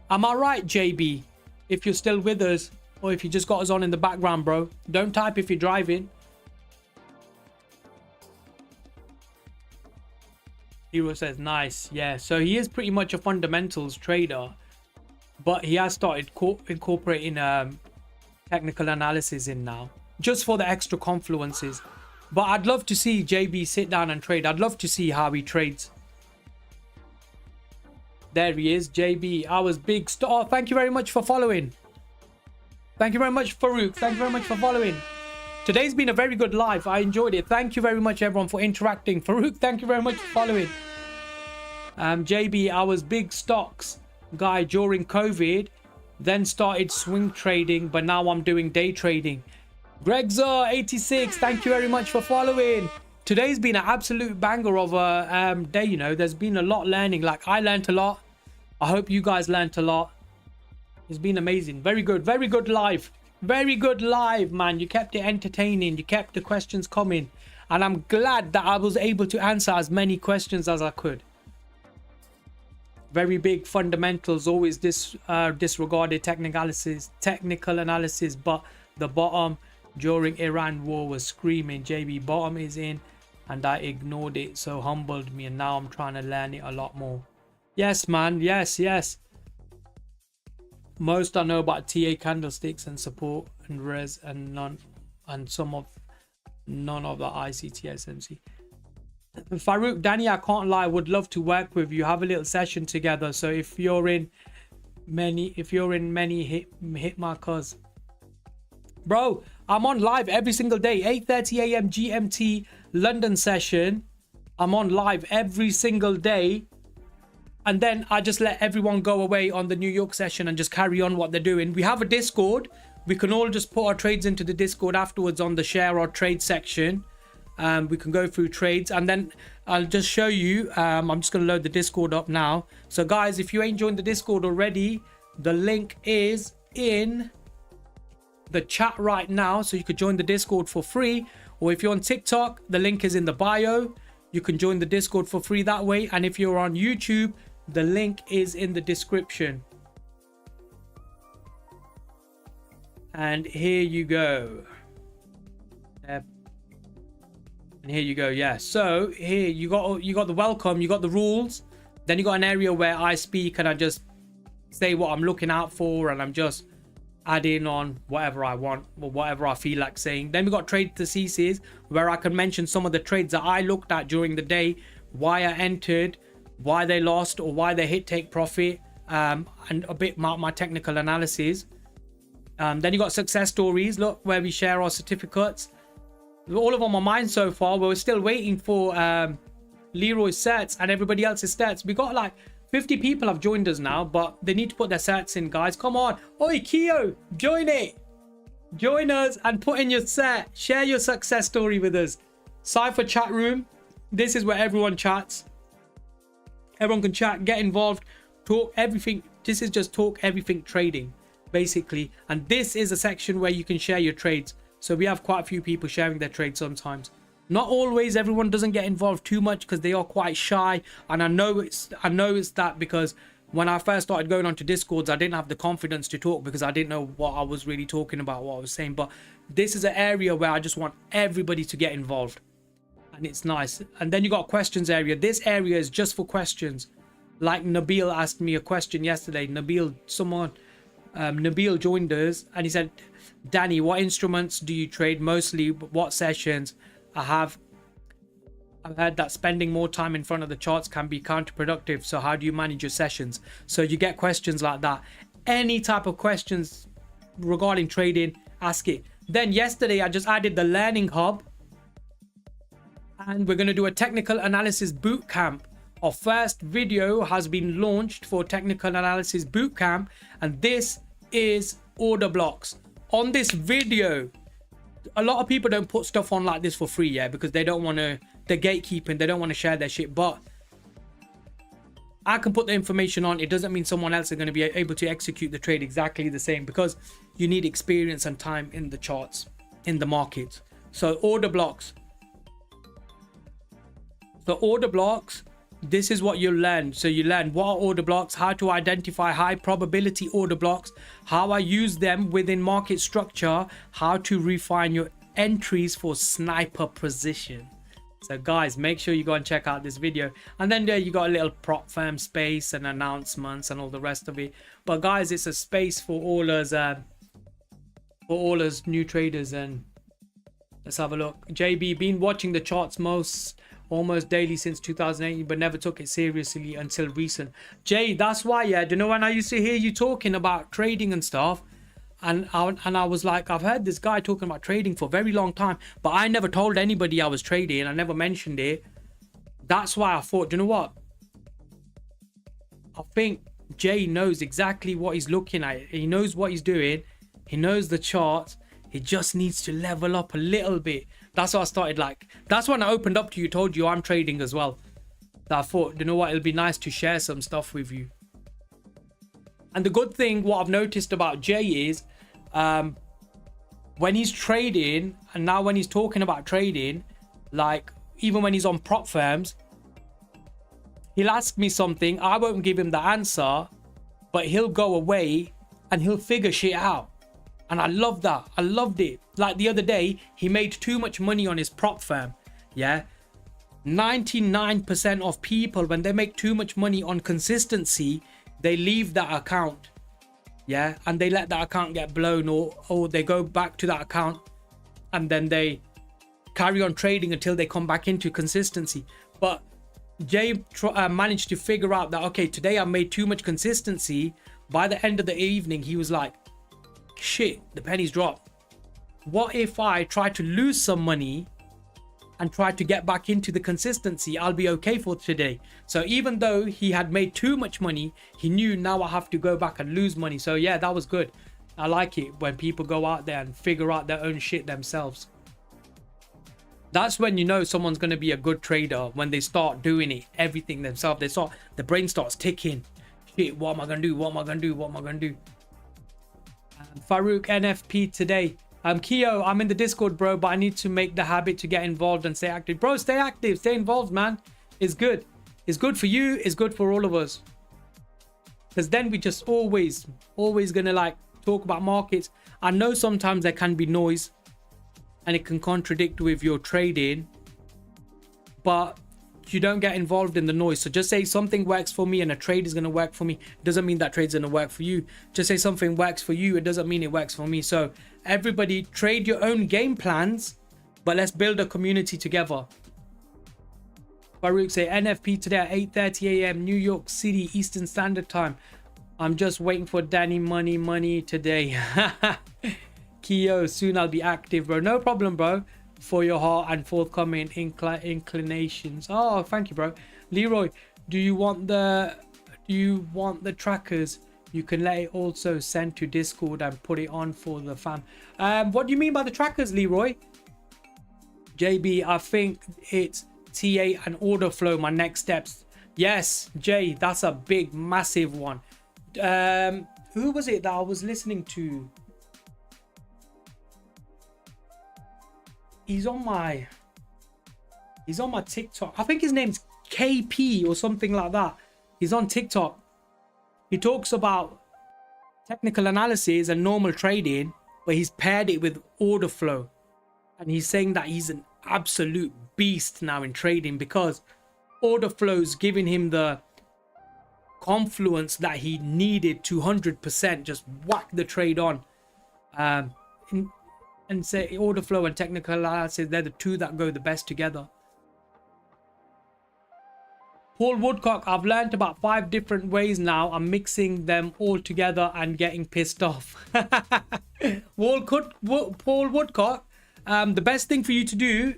Am I right, JB? If you're still with us, or if you just got us on in the background, bro, don't type if you're driving. Hero says nice. Yeah, so he is pretty much a fundamentals trader, but he has started incorporating technical analysis in now, just for the extra confluences. But I'd love to see JB sit down and trade. I'd love to see how he trades. There he is, JB. I was big star. Thank you very much for following. Thank you very much, Farouk. Thank you very much for following. Today's been a very good live. I enjoyed it. Thank you very much, everyone, for interacting. Farouk, thank you very much for following. JB, I was big stocks guy during COVID, then started swing trading, but now I'm doing day trading. Gregzor86, thank you very much for following. Today's been an absolute banger of a day. You know, there's been a lot learning. Like, I learned a lot. I hope you guys learned a lot. It's been amazing. Very good live. Very good live, man. You kept it entertaining. You kept the questions coming, and I'm glad that I was able to answer as many questions as I could. Very big fundamentals, always disregarded technical analysis, but the bottom during Iran war was screaming. JB, bottom is in, and I ignored it, so humbled me, and now I'm trying to learn it a lot more. Yes, man. Yes. Most I know about TA candlesticks and support and res and none of the ICTSMC. Farouk, Danny, I can't lie, would love to work with you, have a little session together. So if you're in many, hit my cuz. Bro, I'm on live every single day, 8:30 a.m. GMT London session. I'm on live every single day, and then I just let everyone go away on the New York session and just carry on what they're doing. We have a Discord. We can all just put our trades into the Discord afterwards on the share or trade section. We can go through trades, and then I'll just show you. I'm just going to load the Discord up now. So guys, if you ain't joined the Discord already, the link is in the chat right now, so you could join the Discord for free. Or if you're on TikTok, the link is in the bio. You can join the Discord for free that way. And if you're on YouTube, the link is in the description. And here you go. And here you go. Yeah, so here you got the welcome, you got the rules, then you got an area where I speak and I just say what I'm looking out for, and I'm just adding on whatever I want or whatever I feel like saying. Then we got trade theses, where I can mention some of the trades that I looked at during the day, why I entered, why they lost, or why they hit take profit, and a bit about my technical analysis. Then you got success stories, look, where we share our certificates. All of them are mine so far. We're still waiting for Leroy's sets and everybody else's sets. We got like 50 people have joined us now, but they need to put their sets in, guys. Come on. Oi, Keo, join it. Join us and put in your set. Share your success story with us. Cypher chat room. This is where everyone chats. Everyone can chat, get involved, talk everything. This is just talk everything trading, basically. And this is a section where you can share your trades. So we have quite a few people sharing their trades sometimes. Not always. Everyone doesn't get involved too much because they are quite shy. And I know it's that because when I first started going onto Discords, I didn't have the confidence to talk because I didn't know what I was really talking about, what I was saying. But this is an area where I just want everybody to get involved. And it's nice. And then you got questions area. This area is just for questions. Like Nabil asked me a question yesterday. Nabil joined us and he said, Danny, what instruments do you trade mostly? What sessions? I I've heard that spending more time in front of the charts can be counterproductive. So how do you manage your sessions? So you get questions like that. Any type of questions regarding trading, ask it. Then yesterday, I just added the Learning Hub. And we're going to do a technical analysis boot camp. Our first video has been launched for technical analysis boot camp. And this is order blocks. On this video, a lot of people don't put stuff on like this for free, yeah, because they don't want to, the gatekeeping, they don't want to share their shit. But I can put the information on. It doesn't mean someone else is going to be able to execute the trade exactly the same, because you need experience and time in the charts, in the market. So order blocks. So order blocks, this is what you'll learn. So you learn what are order blocks, how to identify high probability order blocks, how I use them within market structure, how to refine your entries for sniper position. So guys, make sure you go and check out this video. And then there you got a little prop firm space and announcements and all the rest of it. But guys, it's a space for all us new traders. And let's have a look. JB, been watching the charts almost daily since 2008, but never took it seriously until recent. Jay, that's why, yeah. Do you know when I used to hear you talking about trading and stuff, and I was like, I've heard this guy talking about trading for a very long time, but I never told anybody I was trading. I never mentioned it. That's why I thought, do you know what? I think Jay knows exactly what he's looking at. He knows what he's doing. He knows the charts. He just needs to level up a little bit. That's what I started like. That's when I opened up to you, told you I'm trading as well. That I thought, you know what, it'll be nice to share some stuff with you. And the good thing, what I've noticed about Jay is, when he's trading, and now when he's talking about trading, like even when he's on prop firms, he'll ask me something, I won't give him the answer, but he'll go away and he'll figure shit out. And I love that. I loved it. Like the other day, he made too much money on his prop firm. Yeah. 99% of people, when they make too much money on consistency, they leave that account. Yeah. And they let that account get blown, or they go back to that account and then they carry on trading until they come back into consistency. But Jay managed to figure out that, okay, today I made too much consistency. By the end of the evening, he was like, shit, the pennies dropped. What if I try to lose some money and try to get back into the consistency? I'll be okay for today. So even though he had made too much money, he knew now I have to go back and lose money. So yeah, that was good. I like it when people go out there and figure out their own shit themselves. That's when you know someone's going to be a good trader, when they start doing it, everything themselves. The brain starts ticking. Shit, what am I going to do? What am I going to do? What am I going to do? Farouk NFP today. Keo, I'm in the Discord, bro, but I need to make the habit to get involved and stay active. Bro, stay active, stay involved, man. It's good. It's good for you. It's good for all of us. Because then we just always gonna like talk about markets. I know sometimes there can be noise and it can contradict with your trading, but you don't get involved in the noise. So just say something works for me and a trade is going to work for me. Doesn't mean that trade's going to work for you. Just say something works for you. It doesn't mean it works for me. So everybody trade your own game plans, but let's build a community together. Farouk say NFP today at 8:30 a.m. New York City Eastern Standard Time. I'm just waiting for Danny money today. Keo, soon I'll be active, bro. No problem, bro. For your heart and forthcoming inclinations. Oh, thank you, bro. Leroy, do you want the trackers? You can let it also send to Discord and put it on for the fam. What do you mean by the trackers, Leroy? JB, I think it's TA and order flow, my next steps. Yes, Jay, that's a big, massive one. Who was it that I was listening to? He's on my TikTok. I think his name's KP or something like that. He's on TikTok. He talks about technical analysis and normal trading, but he's paired it with order flow. And he's saying that he's an absolute beast now in trading because order flow's giving him the confluence that he needed to 100% just whack the trade on. And say order flow and technical analysis, they're the two that go the best together. Paul Woodcock, I've learned about 5 different ways now. I'm mixing them all together and getting pissed off. Paul Woodcock, the best thing for you to do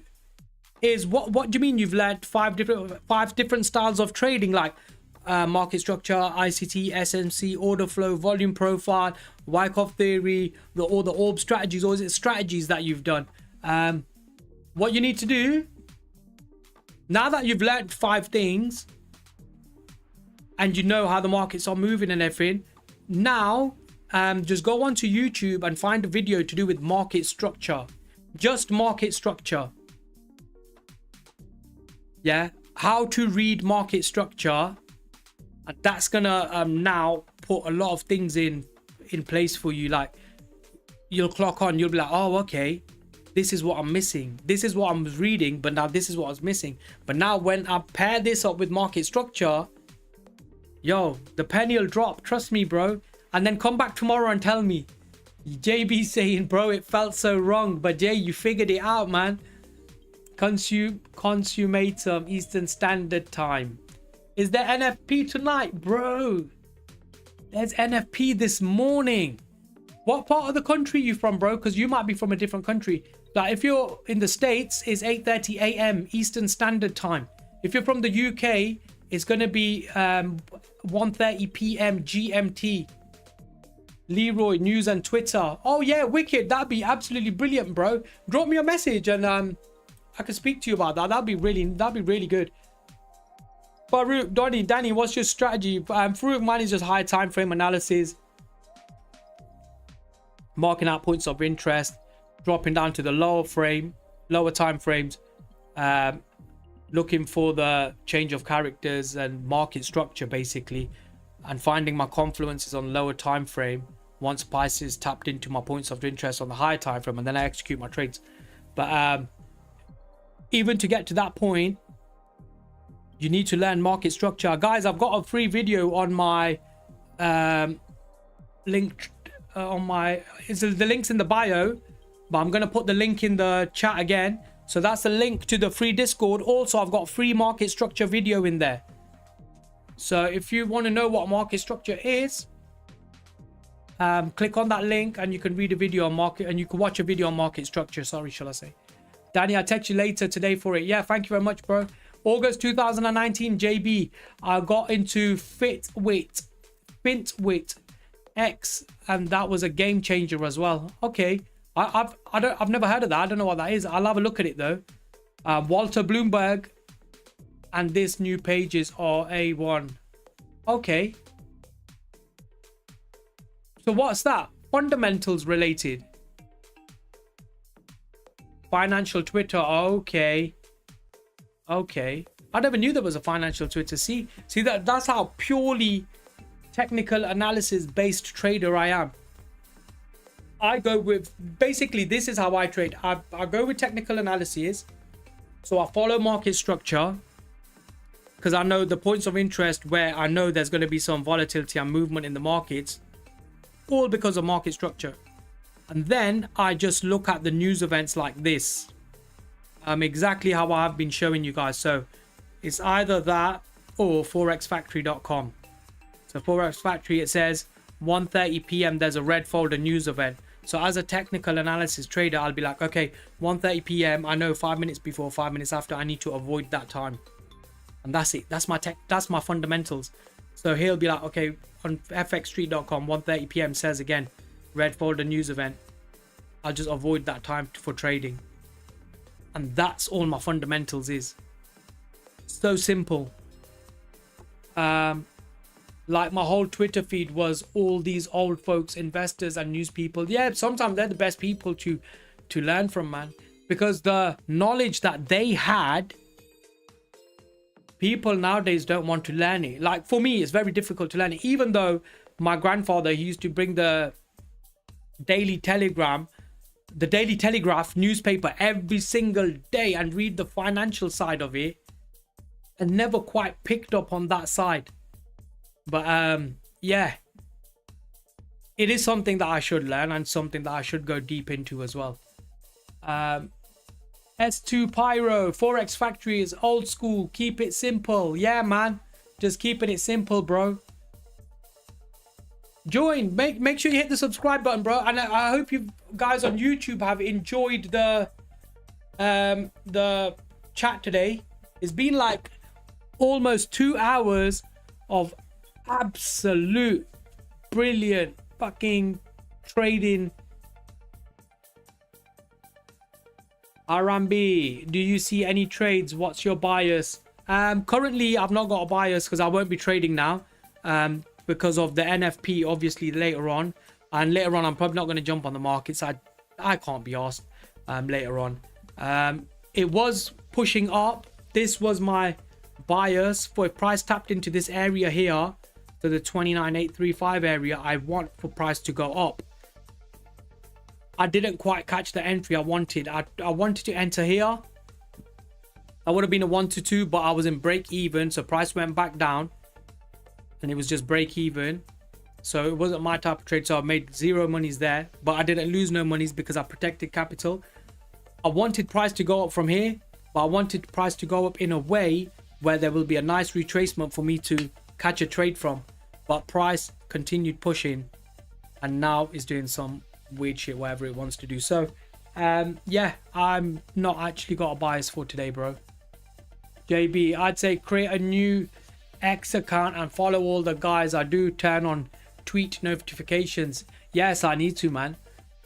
is what do you mean you've learned 5 different styles of trading, like market structure, ICT, SMC, order flow, volume profile, Wyckoff theory, all the orb strategies, or is it strategies that you've done? What you need to do, now that you've learned 5 things and you know how the markets are moving and everything, now just go onto YouTube and find a video to do with market structure. Just market structure. Yeah, how to read market structure. And that's gonna now put a lot of things in place for you. Like, you'll clock on, you'll be like, oh, okay, this is what I'm missing. This is what I was reading, but now this is what I was missing. But now when I pair this up with market structure, yo, the penny will drop. Trust me, bro. And then come back tomorrow and tell me. JB saying, bro, it felt so wrong. But Jay, you figured it out, man. Consumatum Eastern Standard Time. Is there NFP tonight, bro? There's NFP this morning. What part of the country are you from, bro? Because you might be from a different country. Like, if you're in the States, it's 8:30 a.m. Eastern Standard Time. If you're from the UK, it's going to be 1:30 p.m. GMT. Leroy, news and Twitter. Oh, yeah, wicked. That'd be absolutely brilliant, bro. Drop me a message and I can speak to you about that. That'd be really good. Farouk, Danny, what's your strategy? Farouk, mine is just high time frame analysis, marking out points of interest, dropping down to the lower time frames, looking for the change of characters and market structure basically, and finding my confluences on lower time frame once prices tapped into my points of interest on the higher time frame, and then I execute my trades. But even to get to that point, you need to learn market structure. Guys, I've got a free video on my link on my, the link's in the bio, but I'm going to put the link in the chat again. So that's the link to the free Discord. Also, I've got free market structure video in there. So if you want to know what market structure is, click on that link and you can read a video on market, and you can watch a video on market structure. Sorry, shall I say. Danny, I'll text you later today for it. Yeah, thank you very much, bro. August 2019, JB, I got into Fitwit X, and that was a game changer as well. Okay, I've never heard of that. I don't know what that is. I'll have a look at it though. Walter Bloomberg, and this new pages are A1. Okay, so what's that? Fundamentals related. Financial Twitter. Okay. I never knew there was a financial Twitter. See that's how purely technical analysis based trader I am. I go with, basically this is how I trade. I go with technical analysis. So I follow market structure because I know the points of interest where I know there's going to be some volatility and movement in the markets, all because of market structure. And then I just look at the news events like this. Exactly how I have been showing you guys. So it's either that or forexfactory.com. So Forex Factory, it says 1:30 p.m. there's a red folder news event. So as a technical analysis trader, I'll be like, okay, 1:30 p.m. I know 5 minutes before, 5 minutes after, I need to avoid that time. And that's it. That's my fundamentals. So he'll be like, okay, on fxstreet.com, 1:30 p.m. says again, red folder news event. I'll just avoid that time for trading. And that's all my fundamentals is. So simple. Like my whole Twitter feed was all these old folks, investors and news people. Yeah, sometimes they're the best people to learn from, man. Because the knowledge that they had, people nowadays don't want to learn it. Like for me, it's very difficult to learn it. Even though my grandfather, he used to bring the Daily Telegraph newspaper every single day and read the financial side of it, and never quite picked up on that side. But yeah, it is something that I should learn and something that I should go deep into as well. S2 Pyro, Forex Factory is old school. Keep it simple. Yeah, man. Just keeping it simple, bro. Join. Make sure you hit the subscribe button, bro. And I hope you guys on YouTube have enjoyed the chat today. It's been like almost 2 hours of absolute brilliant fucking trading. RMB, do you see any trades? What's your bias? Currently I've not got a bias because I won't be trading now because of the NFP obviously later on, and later on I'm probably not going to jump on the markets. I can't be asked later on. It was pushing up. This was my bias for if price tapped into this area here, to the 29,835 area. I want for price to go up. I didn't quite catch the entry I wanted. I wanted to enter here. I would have been a 1 to 2, but I was in break even, so price went back down and it was just break even. So it wasn't my type of trade, so I made zero monies there, but I didn't lose no monies because I protected capital. I wanted price to go up from here, but I wanted price to go up in a way where there will be a nice retracement for me to catch a trade from. But price continued pushing and now is doing some weird shit, whatever it wants to do. So yeah, I'm not actually got a bias for today, bro. JB, I'd say create a new X account and follow all the guys. I do turn on tweet notifications. Yes, I need to, man.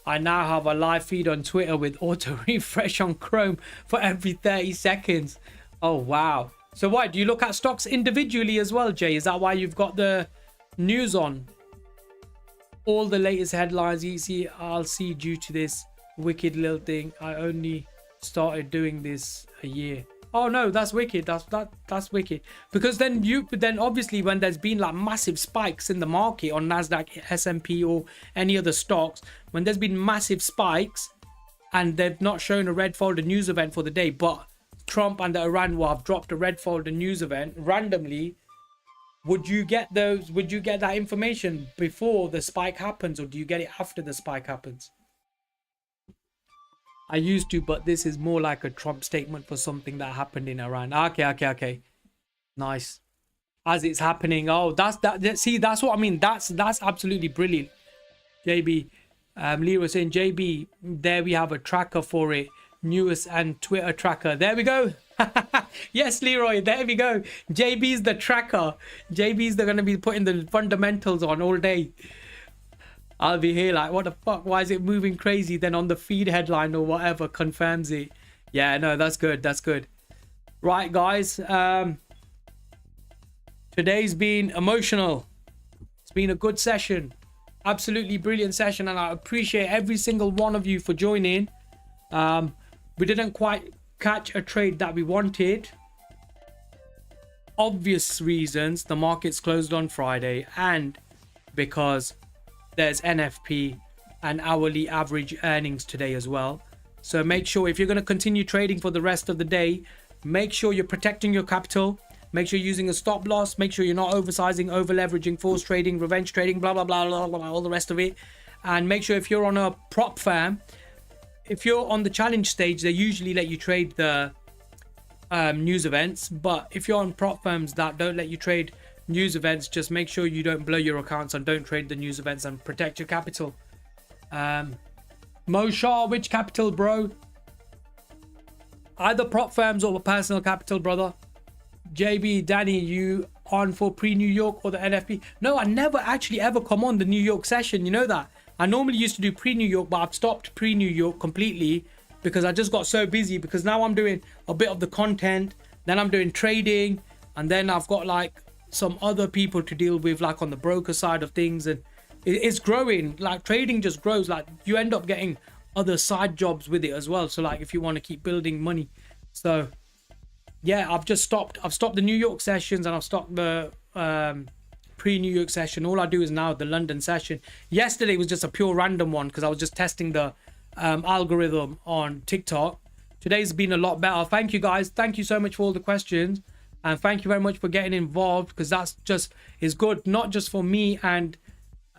I now have a live feed on Twitter with auto refresh on Chrome for every 30 seconds. Oh wow. So why do you look at stocks individually as well, Jay? Is that why you've got the news on? All the latest headlines you see, I'll see due to this wicked little thing. I only started doing this a year. Oh no, that's wicked. That's wicked. Because then obviously when there's been like massive spikes in the market on NASDAQ, S&P or any other stocks, when there's been massive spikes and they've not shown a red folder news event for the day, but Trump and the Iran war have dropped a red folder news event randomly, would you get those? Would you get that information before the spike happens, or do you get it after the spike happens? I used to, but this is more like a Trump statement for something that happened in Iran. Okay. Nice. As it's happening. Oh, see, that's what I mean. That's absolutely brilliant. JB, Leroy saying, JB, there we have a tracker for it. Newest and Twitter tracker. There we go. Yes, Leroy, there we go. JB's the tracker. JB's they're going to be putting the fundamentals on all day. I'll be here like, what the fuck? Why is it moving crazy? Then on the feed headline or whatever confirms it. Yeah, no, that's good. That's good. Right, guys. Today's been emotional. It's been a good session. Absolutely brilliant session. And I appreciate every single one of you for joining. We didn't quite catch a trade that we wanted. Obvious reasons. The market's closed on Friday, and because there's NFP and hourly average earnings today as well. So make sure if you're going to continue trading for the rest of the day, make sure you're protecting your capital. Make sure you're using a stop loss. Make sure you're not oversizing, over leveraging, force trading, revenge trading, blah blah blah blah blah, all the rest of it. And make sure if you're on a prop firm, if you're on the challenge stage, they usually let you trade the news events. But if you're on prop firms that don't let you trade news events, just make sure you don't blow your accounts and don't trade the news events and protect your capital. Mo Shah, which capital, bro? Either prop firms or personal capital, brother. JB, Danny, you on for pre-New York or the NFP? No, I never actually ever come on the New York session. You know that. I normally used to do pre-New York, but I've stopped pre-New York completely because I just got so busy, because now I'm doing a bit of the content, then I'm doing trading, and then I've got like some other people to deal with, like on the broker side of things, and it's growing. Like trading just grows. Like you end up getting other side jobs with it as well. So like if you want to keep building money. So yeah, I've stopped the New York sessions, and I've stopped the pre-New York session. All I do is now the London session. Yesterday was just a pure random one because I was just testing the algorithm on TikTok. Today's been a lot better. Thank you guys. Thank you so much for all the questions, and thank you very much for getting involved, because that's just is good, not just for me and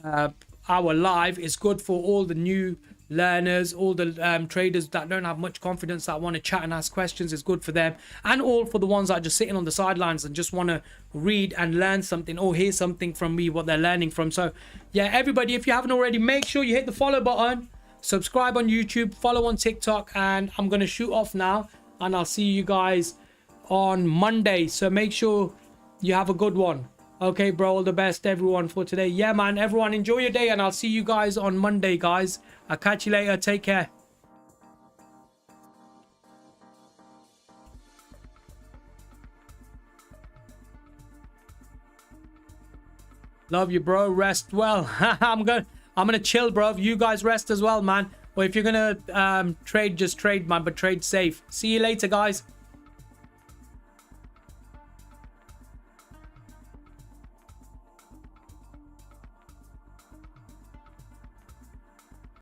our live. It's good for all the new learners, all the traders that don't have much confidence, that want to chat and ask questions. Is good for them, and all for the ones that are just sitting on the sidelines and just want to read and learn something or hear something from me, what they're learning from. So yeah, everybody, if you haven't already, make sure you hit the follow button, subscribe on YouTube, follow on TikTok, and I'm going to shoot off now, and I'll see you guys on Monday. So make sure you have a good one. Okay, bro, all the best, everyone, for today. Yeah, man, everyone, enjoy your day, and I'll see you guys on Monday, guys. I'll catch you later. Take care. Love you, bro. Rest well. I'm gonna chill, bro. You guys rest as well, man. Or if you're gonna trade, just trade, man, but trade safe. See you later, guys.